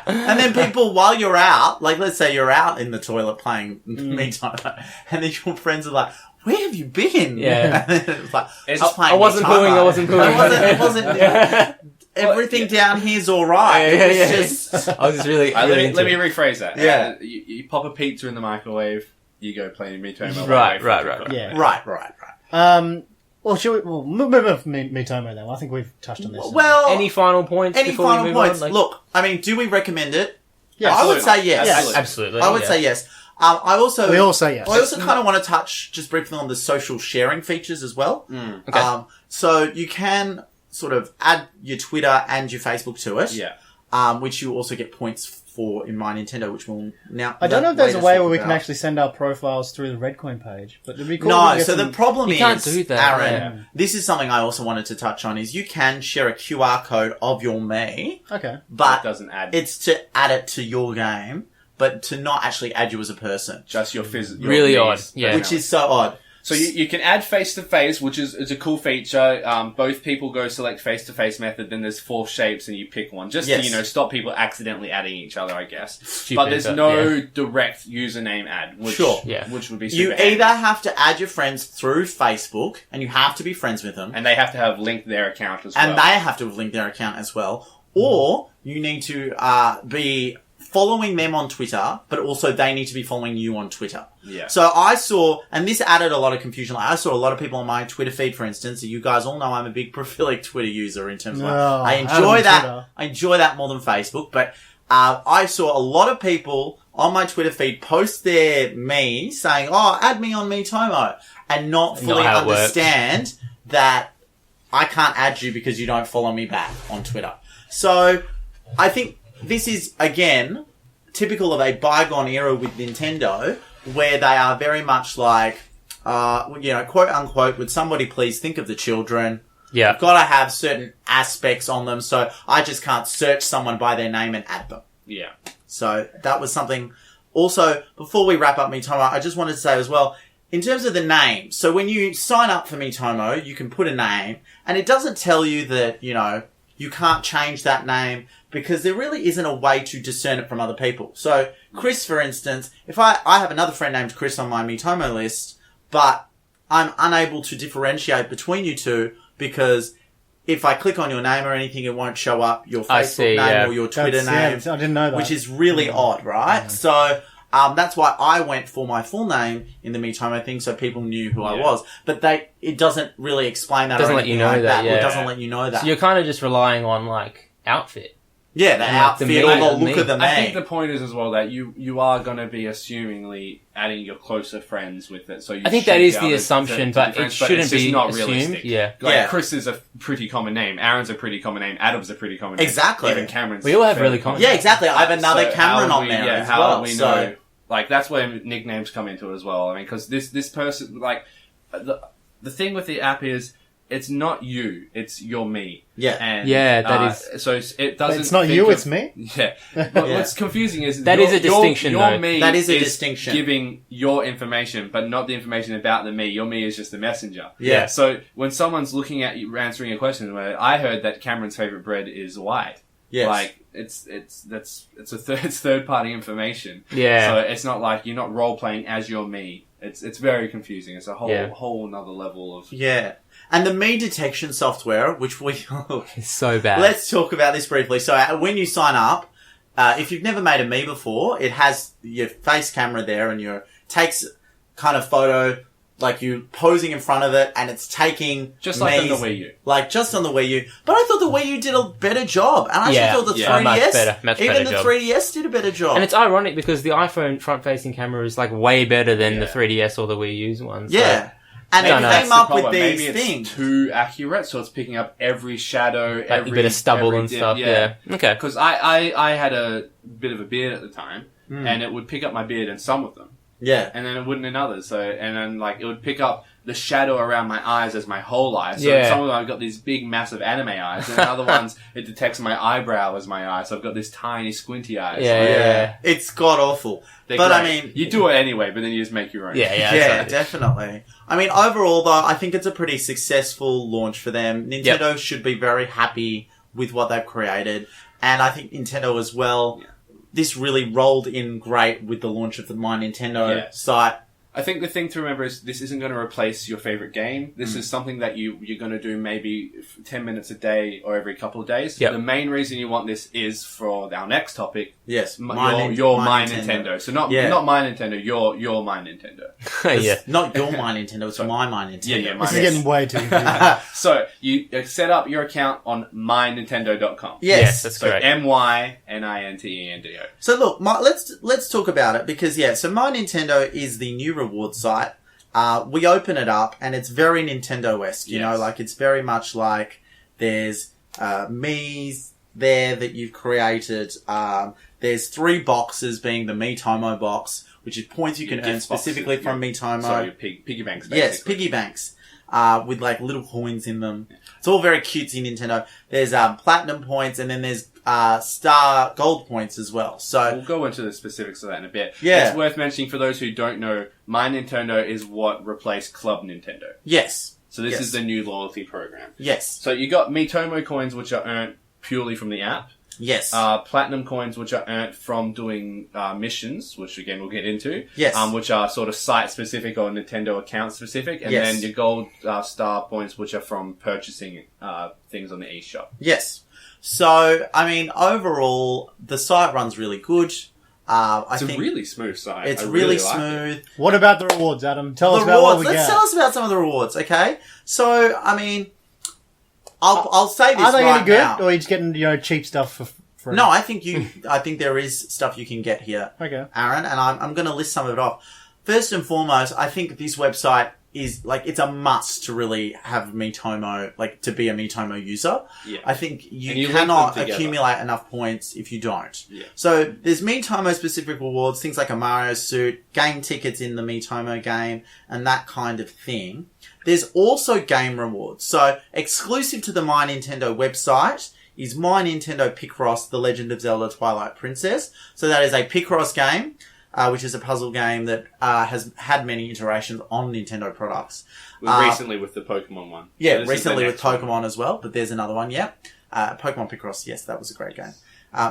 Speaker 2: And then people, while you're out, like let's say you're out in the toilet playing Miitomo, and then your friends are like, where have you been?
Speaker 4: Yeah.
Speaker 2: And then it's like, just playing
Speaker 4: I wasn't
Speaker 2: Miitomo.
Speaker 4: pooing.
Speaker 2: It wasn't everything down here's alright. It's just...
Speaker 4: I was just really...
Speaker 1: Let me
Speaker 4: into it.
Speaker 1: rephrase that.
Speaker 2: Yeah.
Speaker 1: You pop a pizza in the microwave, you go play Miitomo.
Speaker 4: Right.
Speaker 3: Yeah.
Speaker 2: Right.
Speaker 3: Well, we'll move on from Miitomo then. I think we've touched on this.
Speaker 2: Well,
Speaker 4: Any final points before we move on? Like...
Speaker 2: Look, I mean, do we recommend it?
Speaker 3: Yeah,
Speaker 2: I would say yes.
Speaker 3: Yes.
Speaker 4: Absolutely.
Speaker 2: I would say yes. We all say yes. I also kind of want to touch just briefly on the social sharing features as well.
Speaker 4: Okay.
Speaker 2: So you can sort of add your Twitter and your Facebook to it.
Speaker 1: Yeah.
Speaker 2: Which you also get points for in My Nintendo, which will now...
Speaker 3: I don't know if there's a way where we can actually send our profiles through the Redcoin page, but it'd be cool.
Speaker 2: No, so the problem is,
Speaker 4: can't do that,
Speaker 2: Aaron, this is something I also wanted to touch on, is you can share a QR code of your me.
Speaker 3: Okay.
Speaker 2: But
Speaker 1: it doesn't add.
Speaker 2: It's to add it to your game, but to not actually add you as a person.
Speaker 1: Just your physical.
Speaker 4: Really odd. Yeah.
Speaker 2: Which is so odd.
Speaker 1: So you can add face-to-face, which is a cool feature. Both people go select face-to-face method, then there's 4 shapes and you pick one. Just to, stop people accidentally adding each other, I guess.
Speaker 4: Stupid,
Speaker 1: but there's no direct username add, which would be super
Speaker 2: You
Speaker 1: handy.
Speaker 2: either have to add your friends through Facebook, and you have to be friends with them.
Speaker 1: And they have to have linked their account as well.
Speaker 2: And they have to have linked their account as well. Or you need to be following them on Twitter, but also they need to be following you on Twitter.
Speaker 1: Yeah.
Speaker 2: So I saw, and this added a lot of confusion. Like I saw a lot of people on my Twitter feed, for instance. You guys all know I'm a big prolific Twitter user in terms of I enjoy that. I enjoy that more than Facebook, but I saw a lot of people on my Twitter feed post their me saying, "Oh, add me on Miitomo," and not fully understand that I can't add you because you don't follow me back on Twitter. So I think this is, again, typical of a bygone era with Nintendo, where they are very much like, quote unquote, would somebody please think of the children?
Speaker 4: Yeah.
Speaker 2: You've got to have certain aspects on them, so I just can't search someone by their name and add them.
Speaker 1: Yeah.
Speaker 2: So that was something. Also, before we wrap up Miitomo, I just wanted to say as well, in terms of the name, so when you sign up for Miitomo, you can put a name, and it doesn't tell you that, you can't change that name, because there really isn't a way to discern it from other people. So, Chris, for instance, if I have another friend named Chris on my Miitomo list, but I'm unable to differentiate between you two, because if I click on your name or anything, it won't show up your Facebook name or your Twitter name.
Speaker 3: I didn't know that.
Speaker 2: Which is really odd, right? So, that's why I went for my full name in the Miitomo thing, so people knew who I was. But it doesn't really explain that.
Speaker 4: Doesn't let you know that.
Speaker 2: It doesn't let you know that.
Speaker 4: So you're kind of just relying on outfit.
Speaker 2: Yeah, the outfit or the look of the name.
Speaker 1: I think the point is as well that you are going to be assumingly adding your closer friends with it. So I
Speaker 4: think that is the assumption, but it shouldn't be
Speaker 1: not
Speaker 4: assumed.
Speaker 1: Realistic.
Speaker 4: Yeah.
Speaker 1: Chris is a pretty common name. Aaron's a pretty common name. Adam's a pretty common name.
Speaker 2: Exactly.
Speaker 1: Even Cameron's.
Speaker 4: We all have really common names.
Speaker 2: Yeah, exactly. I have another Cameron on there as well.
Speaker 1: How do we know? Like, that's where nicknames come into it as well. I mean, because this person, like, the thing with the app is, it's not you, it's your me.
Speaker 2: Yeah.
Speaker 1: And,
Speaker 4: that is...
Speaker 1: So it doesn't...
Speaker 3: But it's not you, it's me?
Speaker 1: Yeah. But what's confusing is...
Speaker 4: That is a distinction,
Speaker 1: your me
Speaker 2: that is a distinction.
Speaker 1: Giving your information, but not the information about the me. Your me is just the messenger.
Speaker 2: Yeah.
Speaker 1: So when someone's looking at you, answering a question, where I heard that Cameron's favourite bread is white.
Speaker 2: Yes.
Speaker 1: Like, it's third party information.
Speaker 4: Yeah.
Speaker 1: So it's not like you're not role playing as your me. It's very confusing. It's a whole another level of...
Speaker 2: Yeah. And the me detection software, which
Speaker 4: it's so bad.
Speaker 2: Let's talk about this briefly. So when you sign up, if you've never made a me before, it has your face camera there and takes kind of photo, like you posing in front of it, and it's taking
Speaker 1: just like on the Wii U.
Speaker 2: Like just on the Wii U. But I thought the Wii U did a better job. And I actually thought the 3DS,
Speaker 4: much
Speaker 2: even
Speaker 4: better
Speaker 2: the
Speaker 4: job.
Speaker 2: 3DS did a better job.
Speaker 4: And it's ironic because the iPhone front-facing camera is like way better than the 3DS or the Wii U's ones.
Speaker 2: Yeah.
Speaker 4: So.
Speaker 2: And it came up with these
Speaker 1: Maybe
Speaker 2: things.
Speaker 1: It's too accurate, so it's picking up every shadow,
Speaker 4: like
Speaker 1: every
Speaker 4: a bit of stubble and
Speaker 1: dip.
Speaker 4: stuff. Yeah. Okay.
Speaker 1: Because I had a bit of a beard at the time, and it would pick up my beard in some of them.
Speaker 2: Yeah.
Speaker 1: And then it wouldn't in others. So, and then like it would pick up the shadow around my eyes as my whole eye. So some of them I've got these big, massive anime eyes, and other ones it detects my eyebrow as my eye. So I've got this tiny, squinty eyes.
Speaker 4: Yeah.
Speaker 2: It's god awful.
Speaker 1: They're
Speaker 2: but
Speaker 1: great.
Speaker 2: I mean,
Speaker 1: you do it anyway, but then you just make your own.
Speaker 2: Yeah, definitely. I mean, overall though, I think it's a pretty successful launch for them. Nintendo should be very happy with what they've created, and I think Nintendo as well. Yeah. This really rolled in great with the launch of the My Nintendo site.
Speaker 1: I think the thing to remember is this isn't going to replace your favorite game. This is something that you're going to do maybe 10 minutes a day or every couple of days.
Speaker 4: Yep.
Speaker 1: The main reason you want this is for our next topic.
Speaker 2: Yes,
Speaker 1: your My Nintendo. So not My Nintendo, your My Nintendo.
Speaker 2: Not your My Nintendo, it's my Nintendo.
Speaker 1: Yeah,
Speaker 3: this is getting way too
Speaker 1: So you set up your account on mynintendo.com.
Speaker 2: Yes,
Speaker 4: that's
Speaker 1: so
Speaker 4: correct.
Speaker 1: MyNintendo.
Speaker 2: So look, let's talk about it because so My Nintendo is the new reward site. We open it up and it's very Nintendo-esque, you know, like it's very much like there's Mii's there that you've created. There's 3 boxes being the Miitomo box, which is points you can earn specifically from Miitomo.
Speaker 1: So your piggy banks, basically.
Speaker 2: Yes, piggy banks. With like little coins in them. It's all very cutesy Nintendo. There's platinum points and then there's star gold points as well. So
Speaker 1: we'll go into the specifics of that in a bit.
Speaker 2: Yeah.
Speaker 1: It's worth mentioning for those who don't know, My Nintendo is what replaced Club Nintendo.
Speaker 2: Yes.
Speaker 1: So this is the new loyalty program.
Speaker 2: Yes.
Speaker 1: So you got Miitomo coins which are earned purely from the app.
Speaker 2: Yes.
Speaker 1: Platinum coins which are earned from doing missions, which again we'll get into.
Speaker 2: Yes.
Speaker 1: Which are sort of site specific or Nintendo account specific. And then your gold star points which are from purchasing things on the eShop.
Speaker 2: Yes. So, I mean, overall, the site runs really good.
Speaker 1: It's a really smooth site.
Speaker 2: It's really smooth.
Speaker 3: It. What about the rewards, Adam? Tell us about what we
Speaker 2: Let's tell us about some of the rewards, okay? So, I mean, I'll say this
Speaker 3: Are they
Speaker 2: right
Speaker 3: any good,
Speaker 2: now.
Speaker 3: or are you just getting cheap stuff free?
Speaker 2: No, I think there is stuff you can get here,
Speaker 3: Okay.
Speaker 2: Aaron, and I'm going to list some of it off. First and foremost, I think this website is, like, it's a must to really have Miitomo, like, to be a Miitomo user.
Speaker 1: Yeah.
Speaker 2: I think you
Speaker 1: link
Speaker 2: cannot
Speaker 1: them together.
Speaker 2: accumulate enough points if you don't.
Speaker 1: Yeah.
Speaker 2: So there's Miitomo specific rewards, things like a Mario suit, game tickets in the Miitomo game, and that kind of thing. There's also game rewards. So exclusive to the My Nintendo website is My Nintendo Picross: The Legend of Zelda Twilight Princess. So that is a Picross game, which is a puzzle game that has had many iterations on Nintendo products.
Speaker 1: Recently with the Pokemon one.
Speaker 2: Yeah,
Speaker 1: So this is
Speaker 2: recently
Speaker 1: the
Speaker 2: with
Speaker 1: next one.
Speaker 2: Pokemon as well, but there's another one, yeah. Pokemon Picross, yes, that was a great game.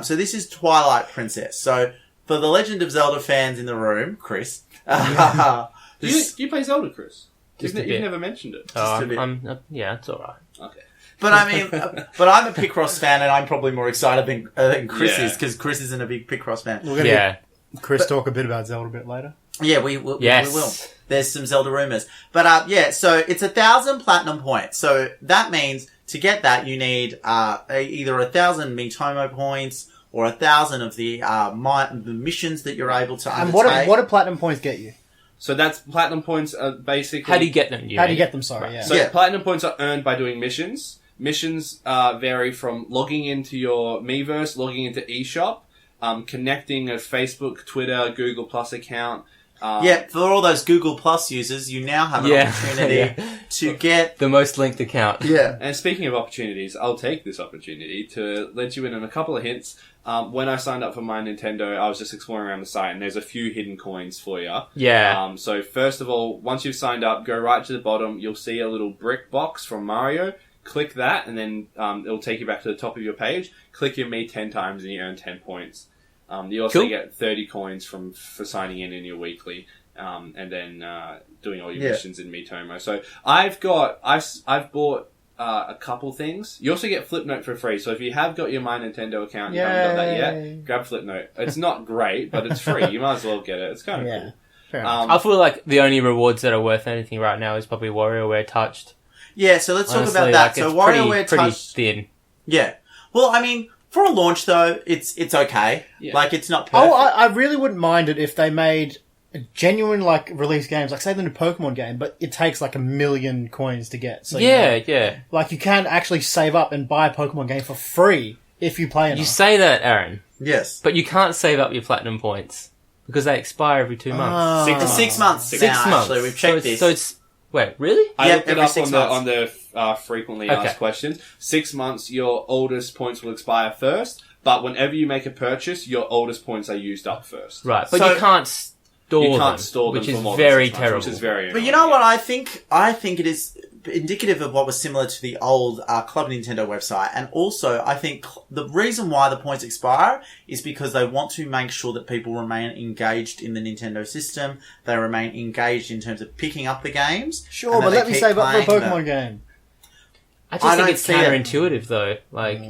Speaker 2: So this is Twilight Princess. So for the Legend of Zelda fans in the room, Chris,
Speaker 1: Do you play Zelda, Chris?
Speaker 4: Just a
Speaker 1: You've
Speaker 4: bit.
Speaker 1: never mentioned it.
Speaker 2: a bit.
Speaker 4: Yeah, it's alright.
Speaker 1: Okay.
Speaker 2: But I mean, but I'm a Picross fan, and I'm probably more excited than Chris
Speaker 1: Yeah.
Speaker 2: is, because Chris isn't a big Picross fan.
Speaker 3: We're gonna
Speaker 4: Yeah.
Speaker 3: get Chris talk a bit about Zelda a bit later.
Speaker 2: Yeah, we will.
Speaker 4: Yes.
Speaker 2: We will. There's some Zelda rumors. But, yeah, so it's 1,000 platinum points. So that means to get that, you need, either 1,000 Miitomo points or 1,000 of the missions that you're able to
Speaker 3: And
Speaker 2: undertake.
Speaker 3: what do platinum points get you?
Speaker 1: So that's platinum points are basically...
Speaker 4: How do you get them?
Speaker 3: How do you get them? Sorry,
Speaker 4: Right.
Speaker 3: yeah.
Speaker 1: So
Speaker 2: Yeah.
Speaker 1: platinum points are earned by doing missions. Missions vary from logging into your Miiverse, logging into eShop, connecting a Facebook, Twitter, Google Plus account.
Speaker 2: Yeah, for all those Google Plus users, you now have an
Speaker 4: Yeah.
Speaker 2: opportunity
Speaker 4: Yeah.
Speaker 2: to get...
Speaker 4: The most linked account.
Speaker 2: Yeah.
Speaker 1: And speaking of opportunities, I'll take this opportunity to let you in on a couple of hints. When I signed up for My Nintendo, I was just exploring around the site, and there's a few hidden coins for you.
Speaker 4: Yeah.
Speaker 1: So first of all, once you've signed up, go right to the bottom. You'll see a little brick box from Mario. Click that, and then it'll take you back to the top of your page. Click your Me 10 times, and you earn 10 points. You also
Speaker 4: Cool.
Speaker 1: get 30 coins for signing in your weekly, and then doing all your
Speaker 2: Yeah.
Speaker 1: missions in Miitomo. So I've bought a couple things. You also get Flipnote for free. So if you have got your My Nintendo account, and you haven't got that
Speaker 3: Yay.
Speaker 1: yet, grab Flipnote. It's not great, but it's free. You might as well get it. It's kind of
Speaker 3: Yeah.
Speaker 1: cool.
Speaker 3: Fair enough.
Speaker 4: I feel like the only rewards that are worth anything right now is probably WarioWare Touched.
Speaker 2: Yeah, so let's
Speaker 4: Honestly,
Speaker 2: talk about that.
Speaker 4: like,
Speaker 2: So
Speaker 4: it's
Speaker 2: WarioWare
Speaker 4: pretty
Speaker 2: Touch...
Speaker 4: thin.
Speaker 2: Yeah. Well, I mean, for a launch, though, it's okay.
Speaker 1: Yeah.
Speaker 2: Like, it's not perfect.
Speaker 3: Oh, I really wouldn't mind it if they made genuine, like, release games, like, say, the new Pokemon game, but it takes, like, 1 million coins to get. So,
Speaker 4: Yeah,
Speaker 3: you know,
Speaker 4: yeah.
Speaker 3: like, you can actually save up and buy a Pokemon game for free if you play enough.
Speaker 4: You say that, Aaron,
Speaker 2: Yes.
Speaker 4: but you can't save up your platinum points because they expire every 2 months.
Speaker 3: Ah.
Speaker 2: For 6 months
Speaker 4: 6
Speaker 2: now,
Speaker 4: months.
Speaker 2: actually. We've checked
Speaker 4: so
Speaker 2: this.
Speaker 4: So it's... Wait, really?
Speaker 1: I
Speaker 2: Yeah,
Speaker 1: looked it
Speaker 2: every
Speaker 1: up
Speaker 2: 6
Speaker 1: on the frequently
Speaker 4: Okay.
Speaker 1: asked questions. 6 months, your oldest points will expire first, but whenever you make a purchase, your oldest points are used up first.
Speaker 4: Right, but
Speaker 2: So-
Speaker 4: you can't store
Speaker 1: You can't
Speaker 4: them,
Speaker 1: store them
Speaker 4: which
Speaker 1: for
Speaker 4: is
Speaker 1: more than
Speaker 4: very
Speaker 1: 6 months,
Speaker 4: terrible.
Speaker 1: which is very
Speaker 2: But you know what I think? I think it is indicative of what was similar to the old Club Nintendo website. And also, I think the reason why the points expire is because they want to make sure that people remain engaged in the Nintendo system. They remain engaged in terms of picking up the games.
Speaker 3: Sure,
Speaker 2: and that
Speaker 3: but
Speaker 2: they
Speaker 3: let me
Speaker 2: keep
Speaker 3: save up for a
Speaker 2: playing
Speaker 3: Pokemon
Speaker 2: them.
Speaker 3: game.
Speaker 4: I just
Speaker 2: I
Speaker 4: think
Speaker 2: don't
Speaker 4: it's
Speaker 2: see it.
Speaker 4: counterintuitive, though. Like,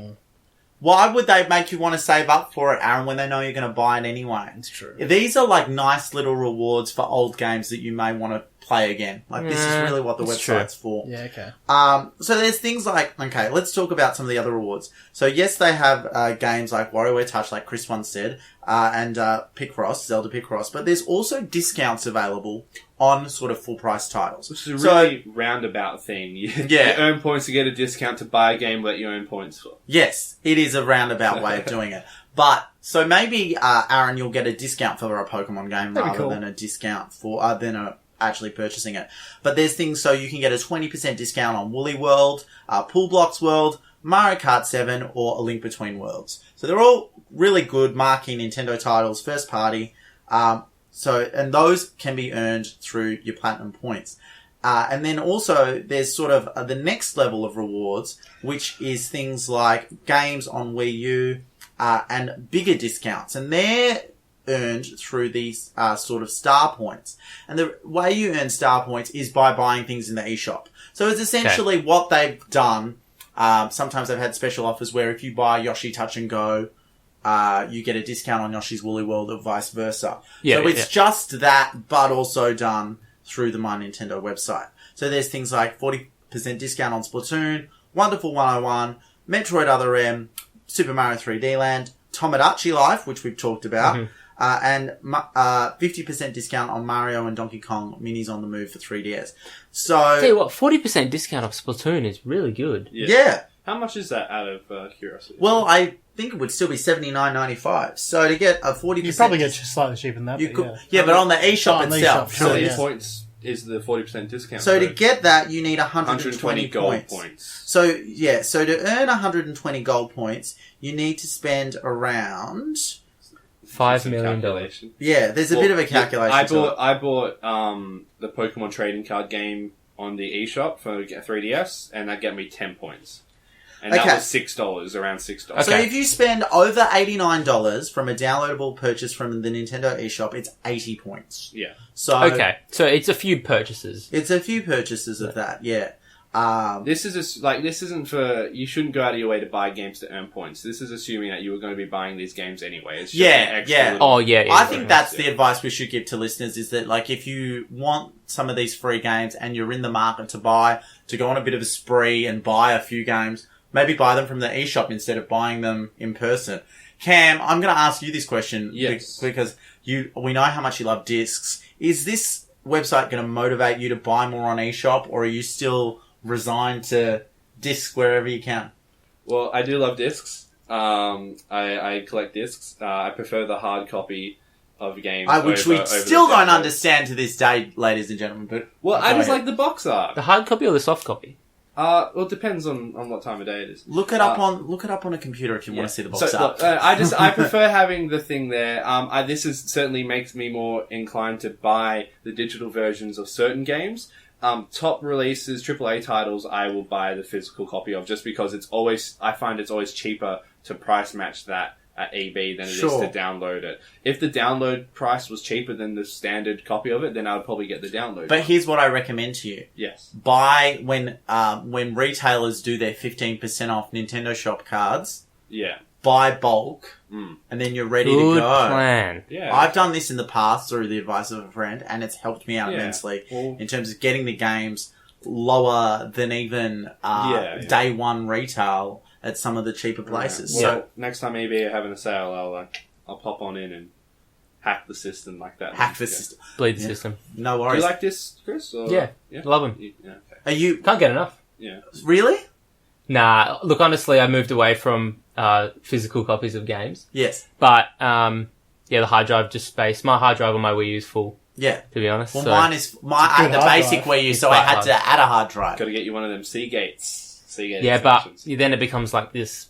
Speaker 2: Why would they make you want to save up for it, Aaron, when they know you're going to buy it anyway?
Speaker 3: It's true.
Speaker 2: These are like nice little rewards for old games that you may want to play again. Like, this is
Speaker 4: Yeah,
Speaker 2: really what the
Speaker 4: it's
Speaker 2: website's for.
Speaker 3: Yeah, okay.
Speaker 2: So there's things like, okay, let's talk about some of the other rewards. So yes, they have games like WarioWare Touch, like Chris once said, and Picross, Zelda Picross, but there's also discounts available on sort of full price titles.
Speaker 1: Which is a really roundabout thing. You earn points to get a discount to buy a game that you earn points for.
Speaker 2: Yes, it is a roundabout way of doing it. But, so maybe, Aaron, you'll get a discount for a Pokemon game
Speaker 3: That'd be
Speaker 2: rather
Speaker 3: cool.
Speaker 2: than a discount for, actually purchasing it. But there's things, so you can get a 20% discount on Woolly World, Pool Blocks World, Mario Kart 7, or A Link Between Worlds. So they're all really good marquee Nintendo titles, first party. And those can be earned through your platinum points. And then also there's sort of the next level of rewards, which is things like games on Wii U, and bigger discounts. And they're earned through these sort of star points. And the way you earn star points is by buying things in the eShop. So it's essentially what they've done. Sometimes they've had special offers where if you buy Yoshi Touch and Go, you get a discount on Yoshi's Woolly World or vice versa.
Speaker 4: Yeah,
Speaker 2: so it's just that, but also done through the My Nintendo website. So there's things like 40% discount on Splatoon, Wonderful 101, Metroid Other M, Super Mario 3D Land, Tomodachi Life, which we've talked about, and 50% discount on Mario and Donkey Kong Minis on the Move for 3DS. So,
Speaker 4: I'll tell you what, 40% discount of Splatoon is really good.
Speaker 2: Yeah.
Speaker 1: How much is that out of curiosity?
Speaker 2: Well, I think it would still be $79.95. So to get a 40%...
Speaker 3: You probably get slightly cheaper than that.
Speaker 2: But on the eShop itself.
Speaker 1: How many points is the 40% discount?
Speaker 2: So to get that, you need 120
Speaker 1: gold
Speaker 2: points. So to earn 120 gold points, you need to spend around...
Speaker 4: $5 million.
Speaker 2: Yeah, there's a bit of a calculation.
Speaker 1: I bought the Pokemon trading card game on the eShop for 3DS, and that got me 10 points. And that was $6, around $6.
Speaker 2: Okay. So if you spend over $89 from a downloadable purchase from the Nintendo eShop, it's 80 points.
Speaker 1: Yeah.
Speaker 2: So
Speaker 4: so it's a few purchases.
Speaker 2: It's a few purchases of that, yeah.
Speaker 1: This isn't for, you shouldn't go out of your way to buy games to earn points. This is assuming that you were going to be buying these games anyway. It's just
Speaker 2: I think that's the advice we should give to listeners, is that, like, if you want some of these free games and you're in the market to go on a bit of a spree and buy a few games, maybe buy them from the eShop instead of buying them in person. Cam, I'm going to ask you this question because we know how much you love discs. Is this website going to motivate you to buy more on eShop, or are you still resigned to discs wherever you can?
Speaker 1: Well, I do love discs. I collect discs. I prefer the hard copy of games,
Speaker 2: which we still don't understand to this day, ladies and gentlemen. But
Speaker 1: I just like the box art.
Speaker 4: The hard copy or the soft copy?
Speaker 1: Well, it depends on what time of day it is.
Speaker 2: Look it up on a computer if you want to see the box art.
Speaker 1: Look, I prefer having the thing there. This certainly makes me more inclined to buy the digital versions of certain games. Top releases, AAA titles, I will buy the physical copy of, just because I find it's always cheaper to price match that at EB than it is to download it. If the download price was cheaper than the standard copy of it, then I would probably get the download.
Speaker 2: But here's what I recommend to you.
Speaker 1: Yes.
Speaker 2: Buy when retailers do their 15% off Nintendo Shop cards.
Speaker 1: Yeah.
Speaker 2: Buy bulk, and then you're ready to go.
Speaker 4: Good plan.
Speaker 1: Yeah.
Speaker 2: I've done this in the past through the advice of a friend, and it's helped me out immensely in terms of getting the games lower than even day one retail at some of the cheaper places.
Speaker 1: So next time EB are having a sale, I'll pop on in and hack the system like that.
Speaker 2: Hack the system.
Speaker 4: Bleed the system.
Speaker 2: No worries.
Speaker 1: Do you like this, Chris? Or?
Speaker 4: Yeah. Love them.
Speaker 1: Okay.
Speaker 2: Are you...
Speaker 4: Can't get enough.
Speaker 1: Yeah.
Speaker 2: Really?
Speaker 4: Nah, look, honestly, I moved away from physical copies of games.
Speaker 2: Yes.
Speaker 4: But, the hard drive just space. My hard drive on my Wii U is full.
Speaker 2: Yeah.
Speaker 4: To be honest.
Speaker 2: Well, mine is... I had the basic Wii U, so I had to add a hard drive.
Speaker 1: Got to get you one of them Seagates.
Speaker 4: Yeah, but then it becomes like this,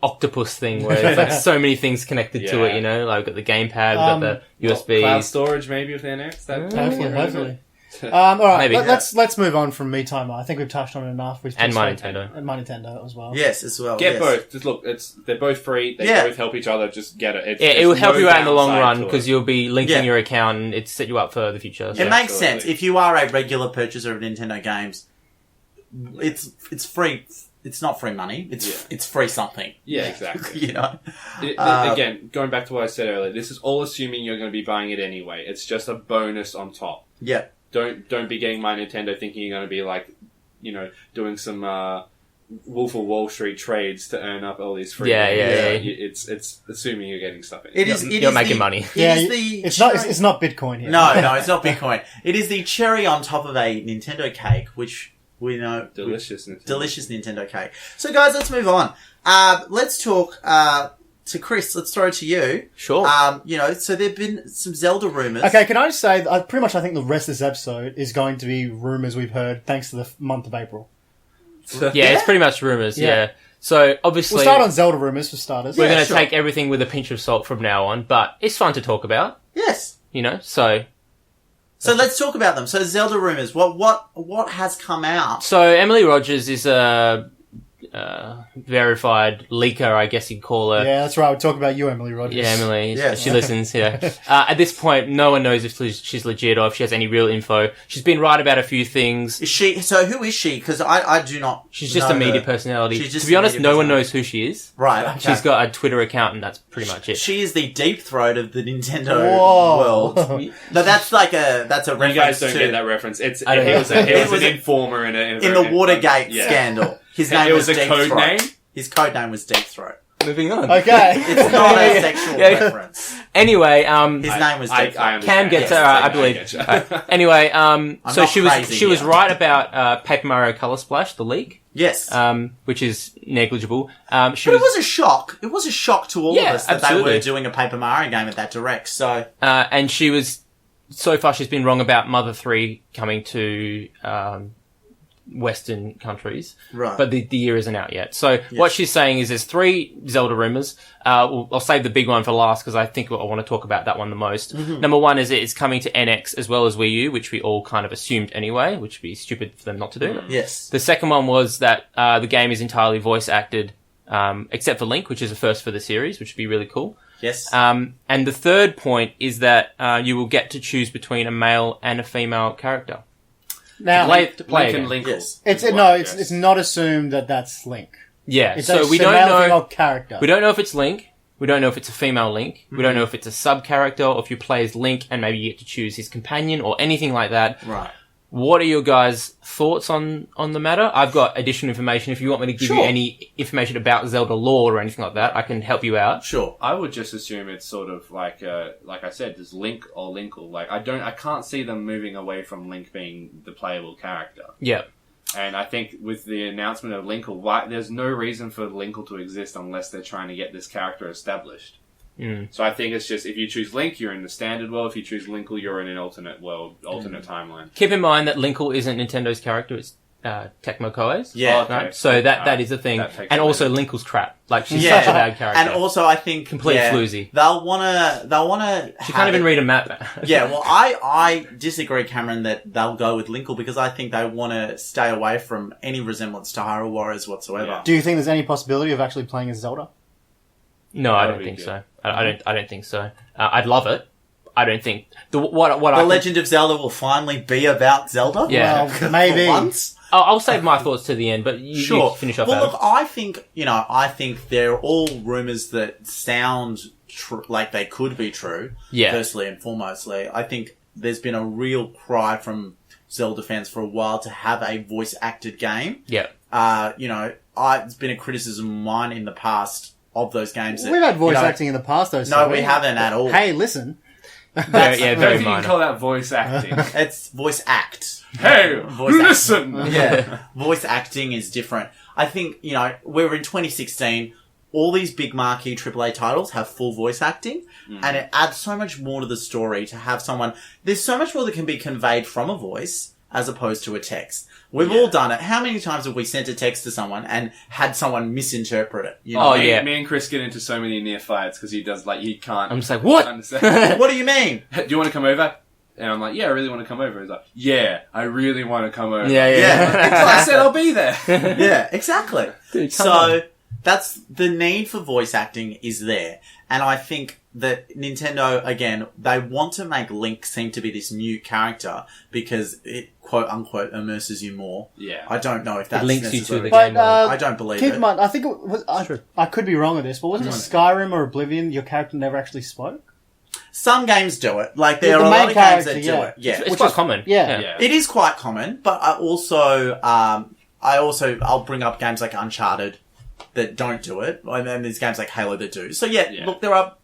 Speaker 4: octopus thing where it's like so many things connected to it, you know? Like, we've got the gamepad, we've got the USB.
Speaker 1: Cloud storage, maybe, if they're next.
Speaker 3: Hopefully. Alright, let's move on from Miitomo. I think we've touched on it enough.
Speaker 4: And My Nintendo.
Speaker 3: And My Nintendo as well.
Speaker 2: Yes, as well.
Speaker 1: Get both. Just look, they're both free. They both help each other. Just get it.
Speaker 4: It will help you out in the long run, because you'll be linking your account and it's set you up for the future.
Speaker 2: So. It makes sense. If you are a regular purchaser of Nintendo games, it's free. It's not free money. It's free something.
Speaker 1: Yeah, exactly.
Speaker 2: You know.
Speaker 1: Again, going back to what I said earlier, this is all assuming you're going to be buying it anyway. It's just a bonus on top.
Speaker 2: Yeah.
Speaker 1: Don't be getting My Nintendo thinking you're going to be doing some Wolf of Wall Street trades to earn up all these free. It's assuming you're getting stuff in.
Speaker 4: You're making money.
Speaker 3: It's not Bitcoin here.
Speaker 2: No, it's not Bitcoin. It is the cherry on top of a Nintendo cake, which we know delicious Nintendo cake. So, guys, let's move on. Let's talk to Chris. Let's throw it to you.
Speaker 4: Sure.
Speaker 2: So there've been some Zelda rumours.
Speaker 3: Okay, can I just say, I think the rest of this episode is going to be rumours we've heard thanks to the month of April.
Speaker 4: It's pretty much rumours, yeah. So, obviously...
Speaker 3: We'll start on Zelda rumours for starters.
Speaker 4: We're going to take everything with a pinch of salt from now on, but it's fun to talk about.
Speaker 2: Yes. So let's talk about them. So Zelda rumours, what has come out?
Speaker 4: So Emily Rogers is a verified leaker, I guess you'd call her.
Speaker 3: Yeah, that's right. We're talking about you, Emily Rogers.
Speaker 4: Yeah, Emily. Yeah. She listens, at this point, no one knows if she's legit or if she has any real info. She's been right about a few things.
Speaker 2: Is she? So who is she? Because I do not
Speaker 4: She's just a media personality. To be honest, no one knows who she is.
Speaker 2: Right, okay.
Speaker 4: She's got a Twitter account and that's pretty much it.
Speaker 2: She is the deep throat of the Nintendo world. No, that's a reference.
Speaker 1: You guys don't get that reference. He was an informer in
Speaker 2: the Watergate scandal. His name was a
Speaker 1: code name.
Speaker 2: His code name was Deep Throat.
Speaker 4: Moving on.
Speaker 3: Okay.
Speaker 2: It's not a sexual reference.
Speaker 4: Anyway,
Speaker 2: his name was Deep Throat.
Speaker 4: Cam gets I believe. Anyway, so she was right about Paper Mario Color Splash, the leak.
Speaker 2: Yes.
Speaker 4: Which is negligible.
Speaker 2: But it was a shock. It was a shock to all of us that
Speaker 4: absolutely.
Speaker 2: they were doing a Paper Mario game at that direct. So,
Speaker 4: and she was so far she's been wrong about Mother 3 coming to Western countries,
Speaker 2: right?
Speaker 4: But the year isn't out yet. So what she's saying is there's 3 Zelda rumors. I'll save the big one for last because I think I want to talk about that one the most. Mm-hmm. Number 1 is it's coming to NX as well as Wii U, which we all kind of assumed anyway, which would be stupid for them not to do.
Speaker 2: Yes.
Speaker 4: The second one was that the game is entirely voice acted, except for Link, which is a first for the series, which would be really cool.
Speaker 2: Yes.
Speaker 4: And the third point is that you will get to choose between a male and a female character.
Speaker 3: Now,
Speaker 4: to play
Speaker 1: Link.
Speaker 2: Yes.
Speaker 3: It's not assumed that that's Link.
Speaker 4: Yeah,
Speaker 3: It's
Speaker 4: so we don't
Speaker 3: male
Speaker 4: know.
Speaker 3: female character.
Speaker 4: We don't know if it's Link. We don't know if it's a female Link. We don't know if it's a sub character or if you play as Link and maybe you get to choose his companion or anything like that.
Speaker 2: Right.
Speaker 4: What are your guys' thoughts on the matter? I've got additional information. If you want me to give you any information about Zelda lore or anything like that, I can help you out.
Speaker 2: Sure.
Speaker 1: I would just assume it's sort of like I said, there's Link or Linkle. Like I can't see them moving away from Link being the playable character.
Speaker 4: Yeah.
Speaker 1: And I think with the announcement of Linkle, there's no reason for Linkle to exist unless they're trying to get this character established. So I think it's just, if you choose Link, you're in the standard world. If you choose Linkle, you're in an alternate world, alternate timeline.
Speaker 4: Keep in mind that Linkle isn't Nintendo's character, it's Tecmo Koei's.
Speaker 2: Yeah.
Speaker 1: Okay.
Speaker 4: Right? So that is a thing. And also Linkle's crap. Like, she's
Speaker 2: Yeah.
Speaker 4: such a bad character.
Speaker 2: And also, I think
Speaker 4: Complete floozy.
Speaker 2: They'll wanna.
Speaker 4: She can't even read a map.
Speaker 2: Yeah, well, I disagree, Cameron, that they'll go with Linkle because I think they want to stay away from any resemblance to Hyrule Warriors whatsoever.
Speaker 1: Yeah.
Speaker 3: Do you think there's any possibility of actually playing as Zelda?
Speaker 4: No, I don't think so. I don't think so. I'd love it. I don't think the
Speaker 2: Legend of Zelda will finally be about Zelda.
Speaker 4: Yeah.
Speaker 3: Well, maybe.
Speaker 2: For once.
Speaker 4: I'll save my thoughts to the end, but you finish off.
Speaker 2: Well,
Speaker 4: Adam.
Speaker 2: look, I think they're all rumours that sound like they could be true.
Speaker 4: Yeah.
Speaker 2: Firstly and foremostly, I think there's been a real cry from Zelda fans for a while to have a voice acted game.
Speaker 4: Yeah.
Speaker 2: It's been a criticism of mine in the past of those games.
Speaker 3: We've had voice acting in the past, though.
Speaker 2: No, we haven't at all.
Speaker 3: Hey, listen.
Speaker 4: Very
Speaker 1: I think you
Speaker 4: minor.
Speaker 1: can call that voice acting.
Speaker 2: It's voice act.
Speaker 1: Hey,
Speaker 2: Voice
Speaker 1: listen!
Speaker 2: Yeah. Voice acting is different. I think, we're in 2016. All these big marquee AAA titles have full voice acting, and it adds so much more to the story to have someone... There's so much more that can be conveyed from a voice as opposed to a text. We've all done it. How many times have we sent a text to someone and had someone misinterpret it?
Speaker 1: Me and Chris get into so many near fights because he does, he can't...
Speaker 4: I'm just like, what?
Speaker 1: Understand.
Speaker 2: What do you mean?
Speaker 1: Do you want to come over? And I'm like, yeah, I really want to come over. He's like, yeah, I really want to come over.
Speaker 2: Yeah.
Speaker 1: Well, I said I'll be there.
Speaker 2: Yeah, exactly.
Speaker 4: Dude,
Speaker 2: so that's the need for voice acting is there. And I think that Nintendo, again, they want to make Link seem to be this new character because it, quote unquote, immerses you more.
Speaker 1: Yeah.
Speaker 2: I don't know if that's
Speaker 4: links you to the
Speaker 3: But,
Speaker 4: game. World.
Speaker 2: I don't believe
Speaker 3: keep
Speaker 2: it.
Speaker 3: in mind, I think it was... I could be wrong on this, but wasn't it Skyrim or Oblivion, your character never actually spoke?
Speaker 2: Some games do it. Like, there
Speaker 3: The
Speaker 2: are a
Speaker 3: main
Speaker 2: lot of games that
Speaker 3: character,
Speaker 2: do it. Yeah.
Speaker 4: It's quite common.
Speaker 3: Yeah.
Speaker 2: It is quite common, but I'll bring up games like Uncharted that don't do it. And then there's games like Halo that do. So look, there are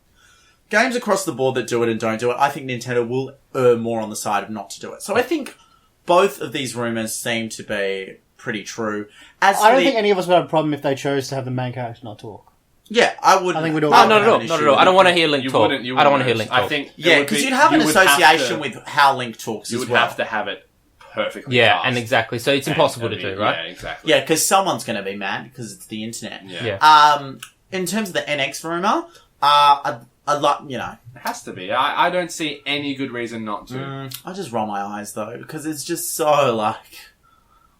Speaker 2: games across the board that do it and don't do it. I think Nintendo will err more on the side of not to do it. So I think both of these rumours seem to be pretty true.
Speaker 3: I don't think any of us would have a problem if they chose to have the main character not talk.
Speaker 2: Yeah, I would.
Speaker 3: I think we'd all...
Speaker 4: Not at all. I don't want to hear Link talk. I don't want to hear Link talk.
Speaker 1: I think...
Speaker 2: Yeah, because you'd have an association with how Link talks
Speaker 1: You
Speaker 2: as
Speaker 1: would
Speaker 2: well.
Speaker 1: have to have it perfectly
Speaker 4: Yeah,
Speaker 1: cast.
Speaker 4: and exactly. So it's impossible to do, right?
Speaker 1: Yeah, exactly.
Speaker 2: Yeah, because someone's going to be mad because it's the internet.
Speaker 4: Yeah.
Speaker 2: In terms of the NX rumour, I'd like,
Speaker 1: It has to be. I don't see any good reason not to.
Speaker 2: I just roll my eyes though, because it's just so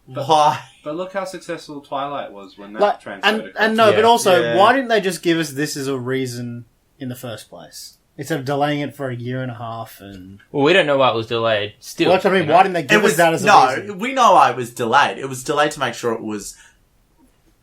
Speaker 2: why?
Speaker 1: But look how successful Twilight was when that transferred across.
Speaker 3: But also,
Speaker 2: Yeah.
Speaker 3: why didn't they just give us this as a reason in the first place? Instead of delaying it for a year and a half and...
Speaker 4: Well, we don't know why it was delayed. Still.
Speaker 3: Well, that's what I mean. Why didn't they give us that as a reason?
Speaker 2: No, we know I was delayed. It was delayed to make sure it was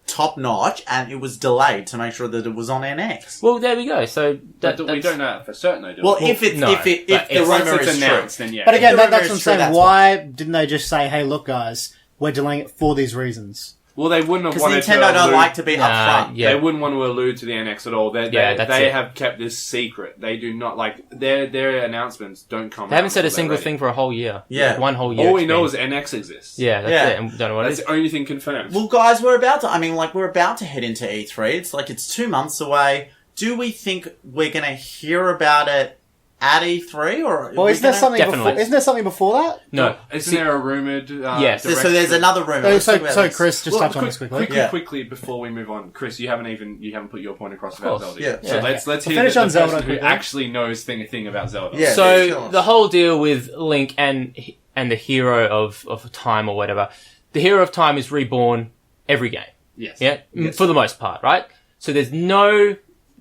Speaker 2: top notch, and it was delayed to make sure that it was on NX.
Speaker 4: Well, there we go. So
Speaker 1: we don't know that for certain, though, do we?
Speaker 2: Well, if the
Speaker 1: once
Speaker 2: rumour
Speaker 1: it's
Speaker 2: is
Speaker 1: announced,
Speaker 2: true.
Speaker 1: then yeah.
Speaker 3: But again,
Speaker 2: If the
Speaker 3: that's
Speaker 2: rumour
Speaker 3: what I'm
Speaker 2: is true,
Speaker 3: saying.
Speaker 2: that's
Speaker 3: Why didn't they just say, hey, look, guys, we're delaying it for these reasons?
Speaker 1: Well, they wouldn't have
Speaker 2: Because
Speaker 1: wanted
Speaker 2: Nintendo
Speaker 1: to
Speaker 2: don't
Speaker 1: allude,
Speaker 2: like to be upfront.
Speaker 4: Yeah.
Speaker 1: They wouldn't want to allude to the NX at all. They have kept this secret. They do not like their announcements don't come.
Speaker 4: They haven't said a
Speaker 1: until they're
Speaker 4: single
Speaker 1: ready.
Speaker 4: thing for a whole year.
Speaker 2: Yeah.
Speaker 4: Like 1 whole year.
Speaker 1: All we
Speaker 4: it's
Speaker 1: know
Speaker 4: been.
Speaker 1: is NX exists.
Speaker 4: Yeah, that's
Speaker 2: Yeah.
Speaker 4: it. And we don't know what it
Speaker 1: That's
Speaker 4: is.
Speaker 1: the only thing confirmed.
Speaker 2: Well, guys, we're about to head into E3. It's 2 months away. Do we think we're going to hear about it at E3, or
Speaker 3: Well, isn't there something
Speaker 4: Definitely.
Speaker 3: before? Isn't there something before that?
Speaker 4: No.
Speaker 1: Isn't there a rumored?
Speaker 4: Yes.
Speaker 2: So there's another rumor. Let's talk about
Speaker 3: So
Speaker 2: this.
Speaker 3: Chris, just touch on this quickly.
Speaker 1: Quickly before we move on, Chris, you haven't put your point across about
Speaker 4: course.
Speaker 1: Zelda.
Speaker 2: Yeah.
Speaker 1: So
Speaker 4: Yeah.
Speaker 1: let's
Speaker 3: We'll
Speaker 1: hear
Speaker 3: finish
Speaker 1: the
Speaker 3: on
Speaker 1: person
Speaker 3: Zelda
Speaker 1: who
Speaker 3: quickly.
Speaker 1: actually knows a thing about Zelda.
Speaker 2: Yeah.
Speaker 4: So
Speaker 2: tell us.
Speaker 4: the whole deal with Link and the hero of time or whatever, the hero of time is reborn every game.
Speaker 1: Yes.
Speaker 4: Yeah,
Speaker 1: Yes.
Speaker 4: for the most part, right? So there's no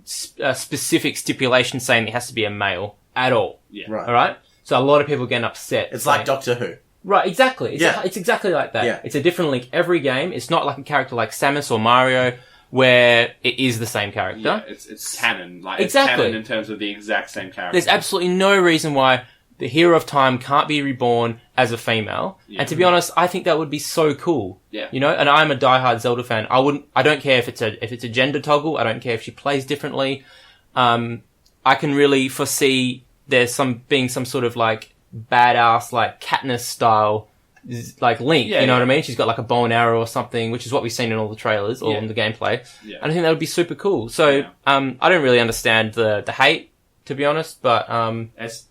Speaker 4: specific stipulation saying it has to be a male at all.
Speaker 1: Yeah.
Speaker 2: Right.
Speaker 4: All right. So a lot of people getting upset.
Speaker 2: It's
Speaker 4: saying-
Speaker 2: like Doctor Who.
Speaker 4: Right, exactly.
Speaker 2: Yeah.
Speaker 4: It's exactly like that.
Speaker 2: Yeah.
Speaker 4: It's a different Link every game. It's not like a character like Samus or Mario where it is the same character.
Speaker 1: Yeah, it's canon. Like
Speaker 4: Exactly.
Speaker 1: It's canon in terms of the exact same character.
Speaker 4: There's absolutely no reason why the hero of time can't be reborn as a female.
Speaker 1: Yeah.
Speaker 4: And to be honest, I think that would be so cool.
Speaker 1: Yeah.
Speaker 4: You know, and I'm a diehard Zelda fan. I don't care if it's a gender toggle. I don't care if she plays differently. I can really foresee there's being some sort of like badass, like Katniss style, like Link.
Speaker 1: Yeah,
Speaker 4: you know
Speaker 1: yeah.
Speaker 4: what I mean? She's got like a bow and arrow or something, which is what we've seen in all the trailers or
Speaker 1: Yeah.
Speaker 4: in the gameplay.
Speaker 1: Yeah.
Speaker 4: And I think that would be super cool. So,
Speaker 1: Yeah.
Speaker 4: I don't really understand the hate, to be honest, but,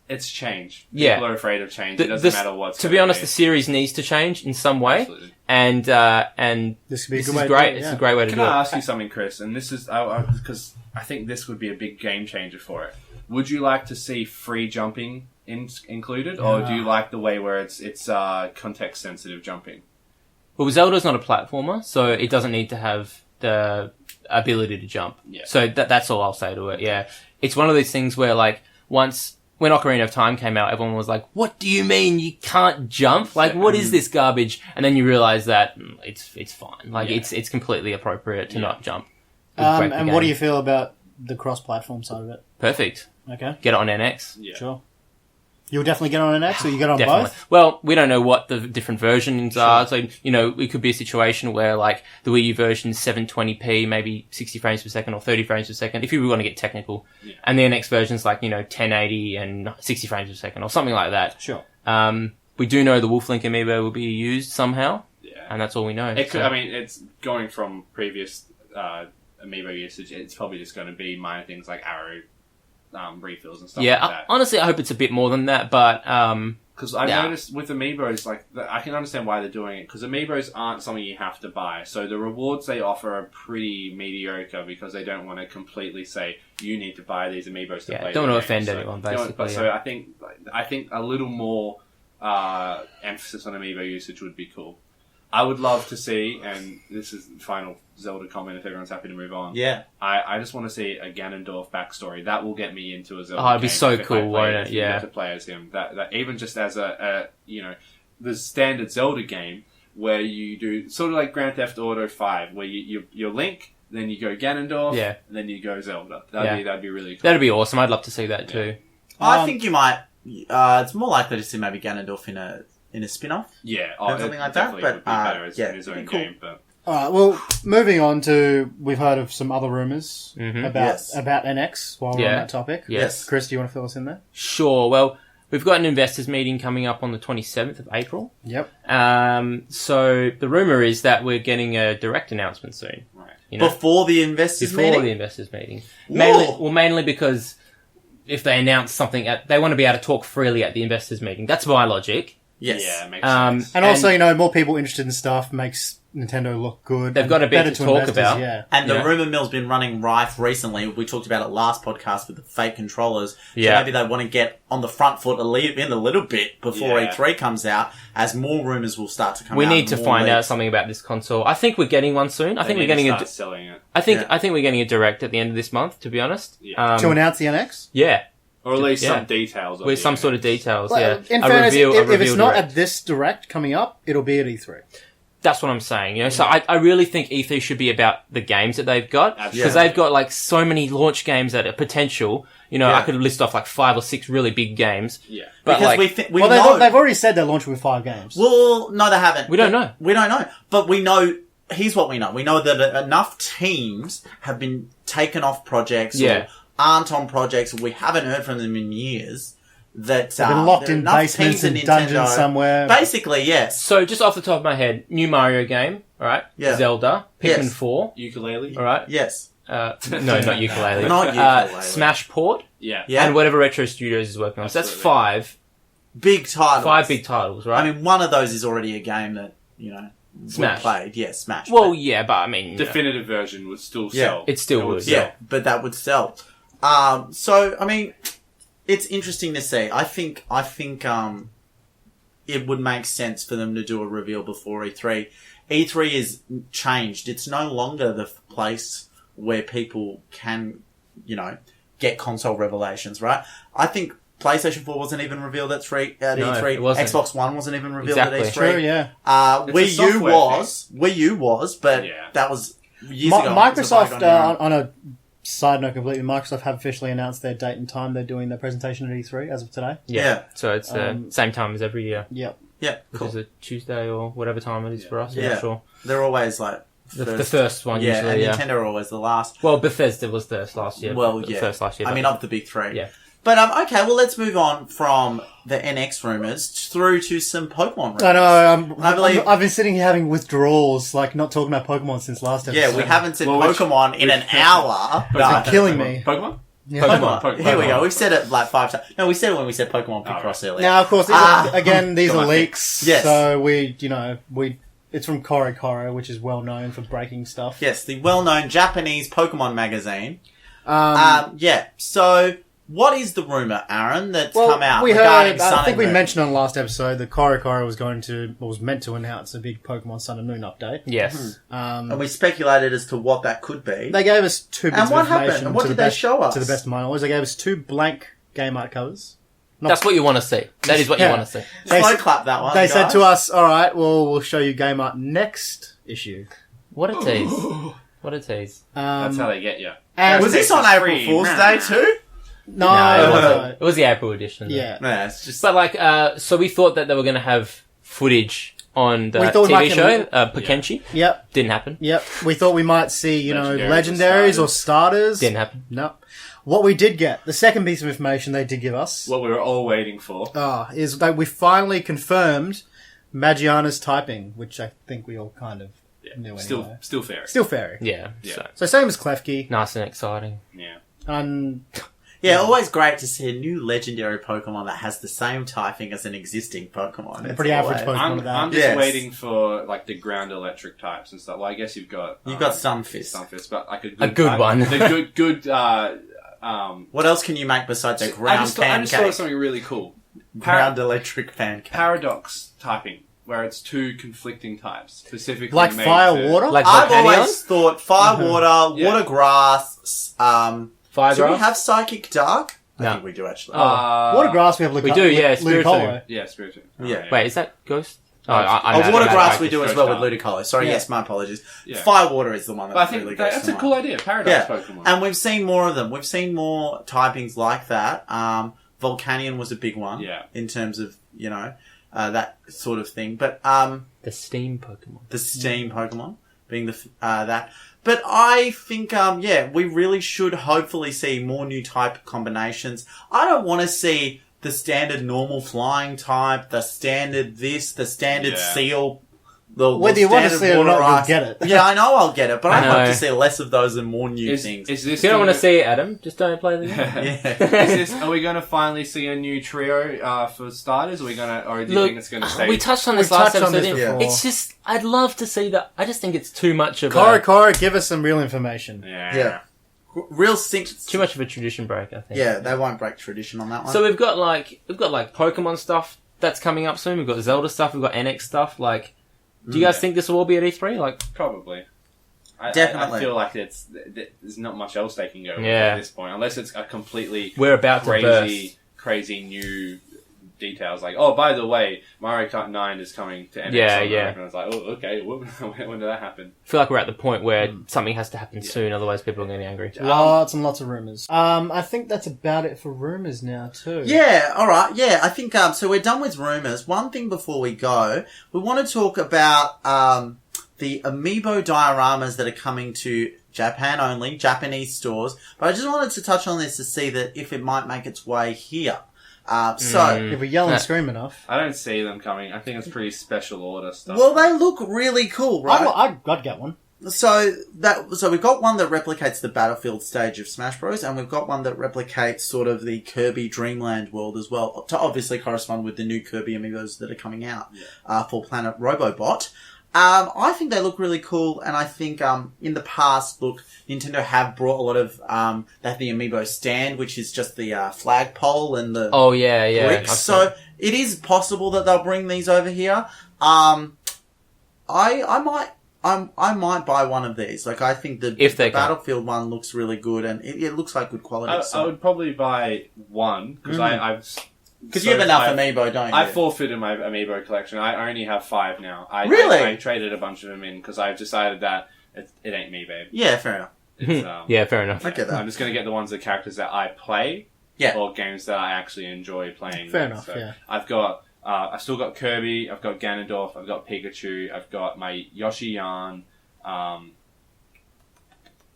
Speaker 1: It's change.
Speaker 4: Yeah.
Speaker 1: People are afraid of change. It doesn't matter what's.
Speaker 4: to be honest, the series needs to change in some way.
Speaker 1: Absolutely.
Speaker 4: And
Speaker 3: This could be a
Speaker 4: this
Speaker 3: good
Speaker 4: is
Speaker 3: way to
Speaker 4: great.
Speaker 3: do it,
Speaker 4: It's
Speaker 3: yeah.
Speaker 4: a great way to
Speaker 1: Can
Speaker 4: do
Speaker 1: I
Speaker 4: it.
Speaker 1: ask you something, Chris? And this is because I think this would be a big game changer for it. Would you like to see free jumping included, or do you like the way where it's context sensitive jumping?
Speaker 4: Well, Zelda's not a platformer, so it doesn't need to have the ability to jump.
Speaker 1: Yeah.
Speaker 4: So that's all I'll say to it. Yeah. It's one of those things where, like, when Ocarina of Time came out, everyone was like, what do you mean you can't jump? Like, what is this garbage? And then you realize that it's fine. Like,
Speaker 1: Yeah.
Speaker 4: it's completely appropriate to not jump.
Speaker 3: And what do you feel about the cross-platform side of it?
Speaker 4: Perfect.
Speaker 3: Okay,
Speaker 4: Get it on NX.
Speaker 1: Yeah.
Speaker 3: sure. You'll definitely get on an X, or you get on
Speaker 4: Definitely.
Speaker 3: both?
Speaker 4: Well, we don't know what the different versions are. So, you know, it could be a situation where, like, the Wii U version is 720p, maybe 60 frames per second or 30 frames per second, if you want to get technical.
Speaker 1: Yeah.
Speaker 4: And the NX version's like, 1080 and 60 frames per second or something like that.
Speaker 3: Sure.
Speaker 4: We do know the Wolf Link amiibo will be used somehow,
Speaker 1: Yeah.
Speaker 4: and that's all we know.
Speaker 1: It could,
Speaker 4: So-
Speaker 1: I mean, it's going from previous amiibo usage. It's probably just going to be minor things like arrow refills and stuff
Speaker 4: yeah,
Speaker 1: like that.
Speaker 4: honestly, I hope it's a bit more than that, but,
Speaker 1: Because I've
Speaker 4: Yeah.
Speaker 1: noticed with amiibos, like, I can understand why they're doing it, because amiibos aren't something you have to buy. So the rewards they offer are pretty mediocre because they don't want to completely say, you need to buy these amiibos to
Speaker 4: Yeah,
Speaker 1: play
Speaker 4: don't
Speaker 1: the
Speaker 4: want to
Speaker 1: game.
Speaker 4: offend
Speaker 1: So-
Speaker 4: anyone,
Speaker 1: don't-
Speaker 4: basically,
Speaker 1: So
Speaker 4: yeah.
Speaker 1: I think a little more emphasis on amiibo usage would be cool. I would love to see, and this is the final Zelda comment if everyone's happy to move on.
Speaker 2: Yeah.
Speaker 1: I just want to see a Ganondorf backstory. That will get me into a Zelda
Speaker 4: Oh, it'd be
Speaker 1: game
Speaker 4: so
Speaker 1: if I
Speaker 4: cool,
Speaker 1: play
Speaker 4: won't
Speaker 1: if
Speaker 4: it?
Speaker 1: you
Speaker 4: Yeah.
Speaker 1: get to play as him. That even just as the standard Zelda game where you do sort of like Grand Theft Auto 5, where you're Link, then you go Ganondorf,
Speaker 4: Yeah.
Speaker 1: and then you go Zelda.
Speaker 4: Yeah.
Speaker 1: That'd be really cool.
Speaker 4: that'd be awesome. I'd love to see that too.
Speaker 2: I think you might. It's more likely to see maybe Ganondorf in a spin-off.
Speaker 1: Yeah,
Speaker 2: Or something
Speaker 1: it
Speaker 2: like that,
Speaker 1: definitely
Speaker 2: but,
Speaker 1: would be better as
Speaker 2: yeah,
Speaker 1: in his
Speaker 2: it'd be
Speaker 1: own
Speaker 2: cool.
Speaker 1: game. But
Speaker 3: All right. Well, moving on to we've heard of some other rumors
Speaker 4: Mhm.
Speaker 2: Yes.
Speaker 3: about NX. While we're
Speaker 4: Yeah.
Speaker 3: on that topic,
Speaker 4: Yes.
Speaker 3: Chris, do you want to fill us in there?
Speaker 4: Sure. Well, we've got an investors meeting coming up on the 27th of April.
Speaker 3: Yep.
Speaker 4: So the rumor is that we're getting a direct announcement soon.
Speaker 1: right.
Speaker 4: You know,
Speaker 2: Before the investors
Speaker 4: before
Speaker 2: meeting.
Speaker 4: the investors meeting.
Speaker 2: Whoa.
Speaker 4: Mainly because if they announce something, they want to be able to talk freely at the investors meeting. That's my logic.
Speaker 2: Yes.
Speaker 1: Yeah, it makes
Speaker 4: Um,
Speaker 1: sense.
Speaker 3: And also, more people interested in stuff makes Nintendo look good.
Speaker 4: They've
Speaker 3: and
Speaker 4: got a bit
Speaker 3: better
Speaker 4: to talk
Speaker 3: investors,
Speaker 4: about.
Speaker 3: Yeah.
Speaker 2: And the
Speaker 4: Yeah.
Speaker 2: rumor mill's been running rife recently. We talked about it last podcast with the fake controllers.
Speaker 4: Yeah.
Speaker 2: So maybe they want to get on the front foot in a little bit before
Speaker 1: Yeah.
Speaker 2: E3 comes out, as more rumors will start to come out.
Speaker 4: We need to
Speaker 2: more
Speaker 4: find out
Speaker 2: leaks.
Speaker 4: something about this console. I think we're getting one soon. I think we're getting
Speaker 1: start selling it,
Speaker 4: I think
Speaker 2: Yeah.
Speaker 4: we're getting a direct at the end of this month. To be honest.
Speaker 1: Yeah.
Speaker 3: To announce the NX.
Speaker 4: Yeah.
Speaker 1: or at least
Speaker 4: Yeah.
Speaker 1: some details. Of
Speaker 4: With
Speaker 1: the
Speaker 4: some
Speaker 1: NX.
Speaker 4: sort of details.
Speaker 3: Well,
Speaker 4: Yeah.
Speaker 3: in fairness, if it's
Speaker 4: reveal
Speaker 3: not
Speaker 4: direct.
Speaker 3: at this direct coming up, it'll be at E3.
Speaker 4: That's what I'm saying, So I really think E3 should be about the games that they've got.
Speaker 1: Absolutely.
Speaker 4: Because they've got, like, so many launch games that are potential.
Speaker 2: Yeah.
Speaker 4: I could list off, like, 5 or 6 really big games.
Speaker 1: Yeah.
Speaker 4: But,
Speaker 2: Because
Speaker 4: like,
Speaker 2: we
Speaker 3: Well,
Speaker 2: know.
Speaker 3: they've already said they're launching with 5 games.
Speaker 2: Well, no, they haven't.
Speaker 4: We don't know.
Speaker 2: We don't know. But we know here's what we know. We know that enough teams have been taken off projects or aren't on projects, or we haven't heard from them in years. That
Speaker 3: They've been locked in basements and dungeons somewhere.
Speaker 2: Basically, yes.
Speaker 4: So, just off the top of my head, new Mario game, alright?
Speaker 2: Yeah.
Speaker 4: Zelda, Pikmin
Speaker 2: Yes.
Speaker 4: 4,
Speaker 1: Ukulele.
Speaker 4: alright?
Speaker 2: Yes.
Speaker 4: No, not ukulele.
Speaker 2: Not ukulele.
Speaker 4: Smash Port,
Speaker 1: Yeah.
Speaker 2: Yeah.
Speaker 4: and whatever Retro Studios is working on. So that's
Speaker 1: Absolutely.
Speaker 2: Big titles.
Speaker 4: 5 big titles, right?
Speaker 2: I mean, one of those is already a game that,
Speaker 4: Smash.
Speaker 2: we played. Yeah, Smash.
Speaker 4: well, yeah, but I mean,
Speaker 1: Definitive version would still
Speaker 2: Yeah.
Speaker 1: sell.
Speaker 4: It still would.
Speaker 1: sell.
Speaker 2: Yeah, but that would sell. So, I mean, it's interesting to see. I think, it would make sense for them to do a reveal before E3. E3 is changed. It's no longer the place where people can, get console revelations, right? I think PlayStation 4 wasn't even revealed at E3.
Speaker 4: it wasn't.
Speaker 2: Xbox One wasn't even revealed
Speaker 4: Exactly.
Speaker 2: at E3.
Speaker 3: True, yeah.
Speaker 2: Wii U
Speaker 1: software
Speaker 2: was. Wii U was, but
Speaker 1: Yeah.
Speaker 2: that was years ago.
Speaker 3: Microsoft,
Speaker 2: It's a bygone era.
Speaker 3: on a side note completely, Microsoft have officially announced their date and time they're doing their presentation at E3 as of today.
Speaker 2: Yeah.
Speaker 4: So it's same time as every year,
Speaker 3: Yep.
Speaker 2: Yeah,
Speaker 4: which
Speaker 2: cool.
Speaker 4: is a Tuesday or whatever time it is for us. I'm
Speaker 2: Yeah.
Speaker 4: not sure.
Speaker 2: They're always like
Speaker 4: The first one
Speaker 2: yeah,
Speaker 4: usually,
Speaker 2: and
Speaker 4: yeah.
Speaker 2: Nintendo are always the last.
Speaker 4: Well, Bethesda was first last year.
Speaker 2: Well, yeah.
Speaker 4: First last year.
Speaker 2: I mean, of the big three.
Speaker 4: Yeah.
Speaker 2: But okay, well, let's move on from the NX rumors through to some Pokemon rumors.
Speaker 3: I know.
Speaker 2: I believe-
Speaker 3: I've been sitting here having withdrawals, like not talking about Pokemon since last episode.
Speaker 2: Yeah, we haven't said
Speaker 1: Well, which-
Speaker 2: Pokemon in an hour.
Speaker 3: It's killing me.
Speaker 1: Pokemon?
Speaker 3: Yeah.
Speaker 2: Pokemon. Here we go. We've said it like 5 times. No, we said it when we said Pokemon Picross earlier.
Speaker 3: Now, of course, again, these
Speaker 1: Got
Speaker 3: are
Speaker 1: my
Speaker 3: leaks.
Speaker 2: Yes.
Speaker 3: So it's from Koro, which is well known for breaking stuff.
Speaker 2: Yes, the well-known Japanese Pokemon magazine.
Speaker 3: Um,
Speaker 2: So, what is the rumor, Aaron, that's
Speaker 3: well,
Speaker 2: come out
Speaker 3: we
Speaker 2: regarding
Speaker 3: heard.
Speaker 2: Sun
Speaker 3: I think
Speaker 2: and
Speaker 3: we
Speaker 2: Moon?
Speaker 3: mentioned on the last episode that Koro was meant to announce a big Pokemon Sun and Moon update.
Speaker 4: Yes.
Speaker 2: And we speculated as to what that could be.
Speaker 3: They gave us 2 bits
Speaker 2: And what
Speaker 3: of information.
Speaker 2: happened? And what
Speaker 3: to
Speaker 2: did
Speaker 3: the
Speaker 2: they
Speaker 3: best-
Speaker 2: show us?
Speaker 3: To the best of my knowledge, they gave us 2 blank game art covers.
Speaker 4: That's what you want to see. That is what you
Speaker 3: Yeah.
Speaker 4: want to see.
Speaker 3: They
Speaker 2: Slow
Speaker 3: said-
Speaker 2: clap that one,
Speaker 3: They
Speaker 2: guys.
Speaker 3: said to us, "All right, well, we'll show you game art next issue."
Speaker 4: What a tease. What a tease.
Speaker 1: That's how they get you.
Speaker 3: And
Speaker 2: Was this on
Speaker 1: Texas
Speaker 2: April
Speaker 1: free.
Speaker 2: Fool's
Speaker 1: Nah.
Speaker 2: Day too?
Speaker 3: no,
Speaker 4: No, it
Speaker 3: no.
Speaker 4: wasn't. It was the April edition. though.
Speaker 3: Yeah.
Speaker 2: Yeah, it's just...
Speaker 4: But like, so we thought that they were going to have footage on the
Speaker 3: We thought we
Speaker 4: TV
Speaker 3: might
Speaker 4: show,
Speaker 3: get
Speaker 4: Pokenchi.
Speaker 3: Yep,
Speaker 4: Didn't happen.
Speaker 3: yep. We thought we might see,
Speaker 1: Legendaries or
Speaker 3: legendaries or starters.
Speaker 4: Didn't happen.
Speaker 3: No. What we did get, the second piece of information they did give us,
Speaker 1: What we were all waiting for.
Speaker 3: is that we finally confirmed Magiana's typing, which I think we all kind of knew anyway.
Speaker 1: Still fair.
Speaker 3: Still fairy.
Speaker 4: Yeah.
Speaker 1: Yeah.
Speaker 3: So same as Klefki.
Speaker 4: Nice and exciting.
Speaker 1: Yeah.
Speaker 3: And
Speaker 2: Yeah, always great to see a new legendary Pokemon that has the same typing as an existing Pokemon. It's
Speaker 3: pretty average
Speaker 2: always-
Speaker 3: Pokemon.
Speaker 1: I'm just
Speaker 2: Yes.
Speaker 1: waiting for like the ground electric types and stuff. Well, I guess you've got Stunfisk, but like a good
Speaker 4: good one.
Speaker 1: The good.
Speaker 2: What else can you make besides a
Speaker 1: I
Speaker 2: ground
Speaker 1: just thought
Speaker 2: pancake?
Speaker 1: of something really cool.
Speaker 2: Ground electric pancake.
Speaker 1: Paradox typing, where it's 2 conflicting types specifically
Speaker 3: like
Speaker 1: made
Speaker 3: fire,
Speaker 1: to-
Speaker 3: water.
Speaker 4: Like
Speaker 2: I've
Speaker 4: Volcanion?
Speaker 2: always thought fire, water,
Speaker 1: Yeah.
Speaker 2: water, grass.
Speaker 4: Fire
Speaker 2: Do we
Speaker 4: Grass?
Speaker 2: have psychic dark? I
Speaker 4: No.
Speaker 2: think we do actually.
Speaker 3: Water grass, we have
Speaker 4: we do, yeah,
Speaker 3: Ludicolo.
Speaker 1: Yeah, spiritual.
Speaker 2: Yeah.
Speaker 4: Wait, is that Ghost?
Speaker 1: Oh,
Speaker 4: I
Speaker 2: Oh,
Speaker 4: know
Speaker 2: water
Speaker 4: that.
Speaker 2: grass
Speaker 4: Like,
Speaker 2: we do as
Speaker 1: first
Speaker 2: well with
Speaker 1: time.
Speaker 2: Ludicolo. Sorry,
Speaker 3: Yeah.
Speaker 2: yes, my apologies.
Speaker 1: Yeah.
Speaker 2: Fire water is the one that
Speaker 1: But I think
Speaker 2: really goes
Speaker 1: that's
Speaker 2: to
Speaker 1: a
Speaker 2: mind.
Speaker 1: cool idea. Paradox Pokemon.
Speaker 2: And we've seen more of them. We've seen more typings like that. Volcanion was a big one.
Speaker 1: Yeah.
Speaker 2: In terms of, that sort of thing. But,
Speaker 4: The Steam Pokemon.
Speaker 2: the Steam Pokemon being that. But I think, we really should hopefully see more new type combinations. I don't want to see the standard normal flying type, the standard this, the standard
Speaker 1: Yeah.
Speaker 2: seal,
Speaker 3: Whether you want to
Speaker 2: standard
Speaker 3: see it or not,
Speaker 2: water
Speaker 3: you'll
Speaker 2: ice.
Speaker 3: get it.
Speaker 2: Yeah, I know I'll get it, but
Speaker 4: I
Speaker 2: I hope
Speaker 4: know.
Speaker 2: to see less of those and more new
Speaker 1: Is
Speaker 2: things.
Speaker 1: this
Speaker 4: If you don't want to see it, Adam, just don't play the game.
Speaker 2: Yeah.
Speaker 1: Are we going to finally see a new trio for starters? Or do you
Speaker 4: Look,
Speaker 1: think it's going to stay?
Speaker 4: we touched on this
Speaker 3: We've
Speaker 4: last
Speaker 3: touched on
Speaker 4: episode.
Speaker 3: this
Speaker 4: didn't we?
Speaker 3: before.
Speaker 4: It's just, I'd love to see that. I just think it's too much of
Speaker 3: Koro, give us some real information.
Speaker 1: Yeah.
Speaker 2: Yeah. Real sync.
Speaker 4: too much of a tradition break, I think.
Speaker 2: Yeah, they won't break tradition on that one.
Speaker 4: So we've got like Pokemon stuff that's coming up soon. We've got Zelda stuff. We've got NX stuff. Like, do you guys think this will all be at E3? Like,
Speaker 1: Probably.
Speaker 2: Definitely.
Speaker 1: I feel like there's not much else they can go with
Speaker 4: Yeah.
Speaker 1: at this point, unless it's a completely
Speaker 4: we're about to burst.
Speaker 1: crazy new details. Like, oh, by the way, Mario Kart 9 is coming to NX.
Speaker 4: Yeah,
Speaker 1: on
Speaker 4: yeah.
Speaker 1: And I was like, oh, okay. When did that happen?
Speaker 4: I feel like we're at the point where something has to happen soon, otherwise people are going to be angry.
Speaker 3: Lots and lots of rumours. I think that's about it for rumours now, too.
Speaker 2: Yeah, alright, yeah, I think, so we're done with rumours. One thing before we go, we want to talk about, the amiibo dioramas that are coming to Japan only, Japanese stores. But I just wanted to touch on this to see that if it might make its way here.
Speaker 3: If we yell and scream enough.
Speaker 1: I don't see them coming. I think it's pretty special order stuff.
Speaker 2: Well, they look really cool, right?
Speaker 3: I'd get one.
Speaker 2: So we've got one that replicates the Battlefield stage of Smash Bros, and we've got one that replicates sort of the Kirby Dreamland world as well, to obviously correspond with the new Kirby amiibos that are coming out for Planet Robobot. I think they look really cool, and I think in the past, look, Nintendo have brought a lot of they have the amiibo stand, which is just the flagpole and the bricks. So it is possible that they'll bring these over here. I might buy one of these. Like, I think the Battlefield one looks really good, and it looks like good quality.
Speaker 1: I would probably buy one, because
Speaker 2: Because you have enough amiibo, don't you?
Speaker 1: I forfeited my amiibo collection. I only have 5 now.
Speaker 2: Really?
Speaker 1: I traded a bunch of them in, because I've decided that it ain't me, babe.
Speaker 2: Yeah, fair enough.
Speaker 4: Yeah, fair enough.
Speaker 2: I get that.
Speaker 1: I'm just going to get the ones, the characters that I play, or games that I actually enjoy playing.
Speaker 3: Fair enough, yeah.
Speaker 1: I've got... I've still got Kirby, I've got Ganondorf, I've got Pikachu, I've got my Yoshi Yarn, and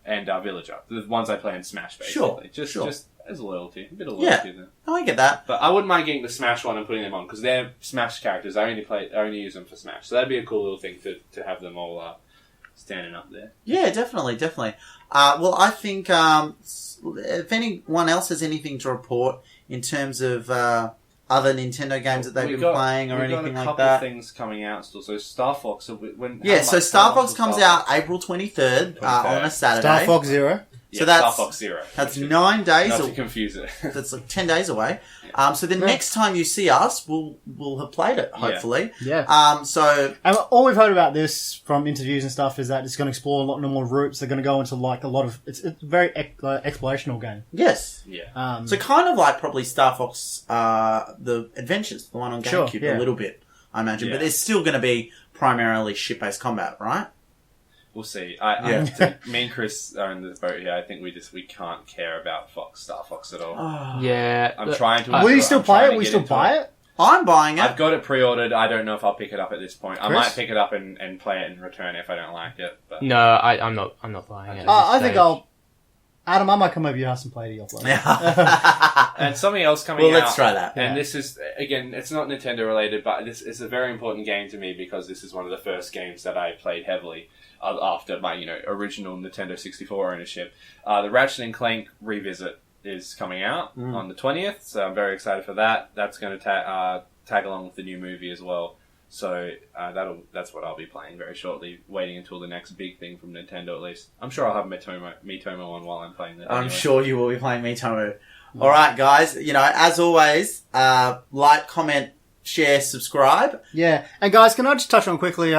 Speaker 1: Villager. The ones I play in Smash, basically. Just as loyalty. A bit of loyalty there.
Speaker 2: Oh, I get that.
Speaker 1: But I wouldn't mind getting the Smash one and putting them on, because they're Smash characters. I only use them for Smash. So that'd be a cool little thing to have them all standing up there.
Speaker 2: Yeah, definitely. Well, I think if anyone else has anything to report in terms of... other Nintendo games that they've been playing or anything like that.
Speaker 1: We've got a couple of things coming out still. So Star Fox...
Speaker 2: so Star Fox comes out April 23rd on a Saturday.
Speaker 3: Star Fox Zero.
Speaker 1: Yeah,
Speaker 2: so that's
Speaker 1: Star Fox Zero.
Speaker 2: That's 9 days.
Speaker 1: Not to confuse it.
Speaker 2: That's like 10 days away. So the next time you see us, we'll have played it, hopefully.
Speaker 3: Yeah.
Speaker 2: And
Speaker 3: all we've heard about this from interviews and stuff is that it's going to explore a lot more routes. They're going to go into like a lot of... It's a very explorational game.
Speaker 2: Yes.
Speaker 1: Yeah.
Speaker 2: So kind of like probably Star Fox, the Adventures, the one on GameCube, a little bit, I imagine. But there's still going to be primarily ship-based combat, right?
Speaker 1: We'll see. Me and Chris are in the boat here. I think we can't care about Star Fox at all.
Speaker 4: Yeah.
Speaker 1: I'm trying to...
Speaker 3: Will you still play it? Will you still buy it?
Speaker 2: I'm buying it.
Speaker 1: I've got it pre-ordered. I don't know if I'll pick it up at this point. I might pick it up and play it and return it if I don't like it. But
Speaker 4: no, I'm not buying it.
Speaker 3: I think I'll... Adam, I might come over to your house and play it offline.
Speaker 1: And something else coming out.
Speaker 2: Well, let's try that.
Speaker 1: And this is, again, it's not Nintendo related, but this is a very important game to me because this is one of the first games that I played heavily after my, original Nintendo 64 ownership. The Ratchet & Clank Revisit is coming out on the 20th, so I'm very excited for that. That's going to tag along with the new movie as well. So that's what I'll be playing very shortly, waiting until the next big thing from Nintendo at least. I'm sure I'll have Miitomo on while I'm playing that.
Speaker 2: I'm sure you will be playing Miitomo. Alright guys, as always, like, comment, share, subscribe.
Speaker 3: Yeah, and guys, can I just touch on quickly,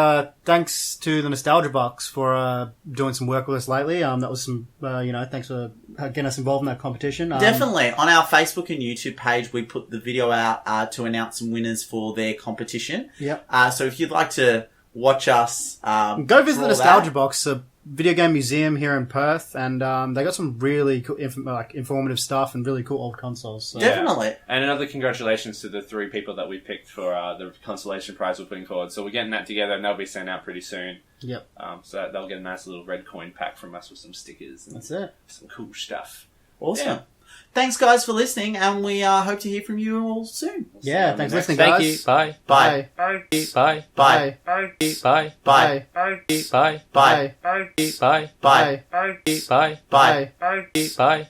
Speaker 3: thanks to the Nostalgia Box for doing some work with us lately. That was some, thanks for getting us involved in that competition.
Speaker 2: Definitely. On our Facebook and YouTube page, we put the video out to announce some winners for their competition.
Speaker 3: Yep.
Speaker 2: So if you'd like to watch us...
Speaker 3: go visit the Nostalgia Box, a video game museum here in Perth, and they got some really cool, informative stuff and really cool old consoles. So.
Speaker 2: Definitely.
Speaker 1: And another congratulations to the 3 people that we picked for the consolation prize we're putting forward. So we're getting that together, and they'll be sent out pretty soon.
Speaker 3: Yep.
Speaker 1: So they'll get a nice little red coin pack from us with some stickers. And
Speaker 3: that's it.
Speaker 1: Some cool stuff.
Speaker 2: Awesome. Yeah. Thanks, guys, for listening, and we hope to hear from you all soon.
Speaker 3: Yeah, thanks for listening, guys.
Speaker 4: Thank you. Bye.
Speaker 2: Bye.
Speaker 4: Bye.
Speaker 2: Bye.
Speaker 4: Bye.
Speaker 2: Bye.
Speaker 4: Bye.
Speaker 2: Bye.
Speaker 4: Bye.
Speaker 2: Bye.
Speaker 4: Bye.
Speaker 2: Bye.
Speaker 4: Bye. Bye.
Speaker 2: Bye.
Speaker 4: Bye.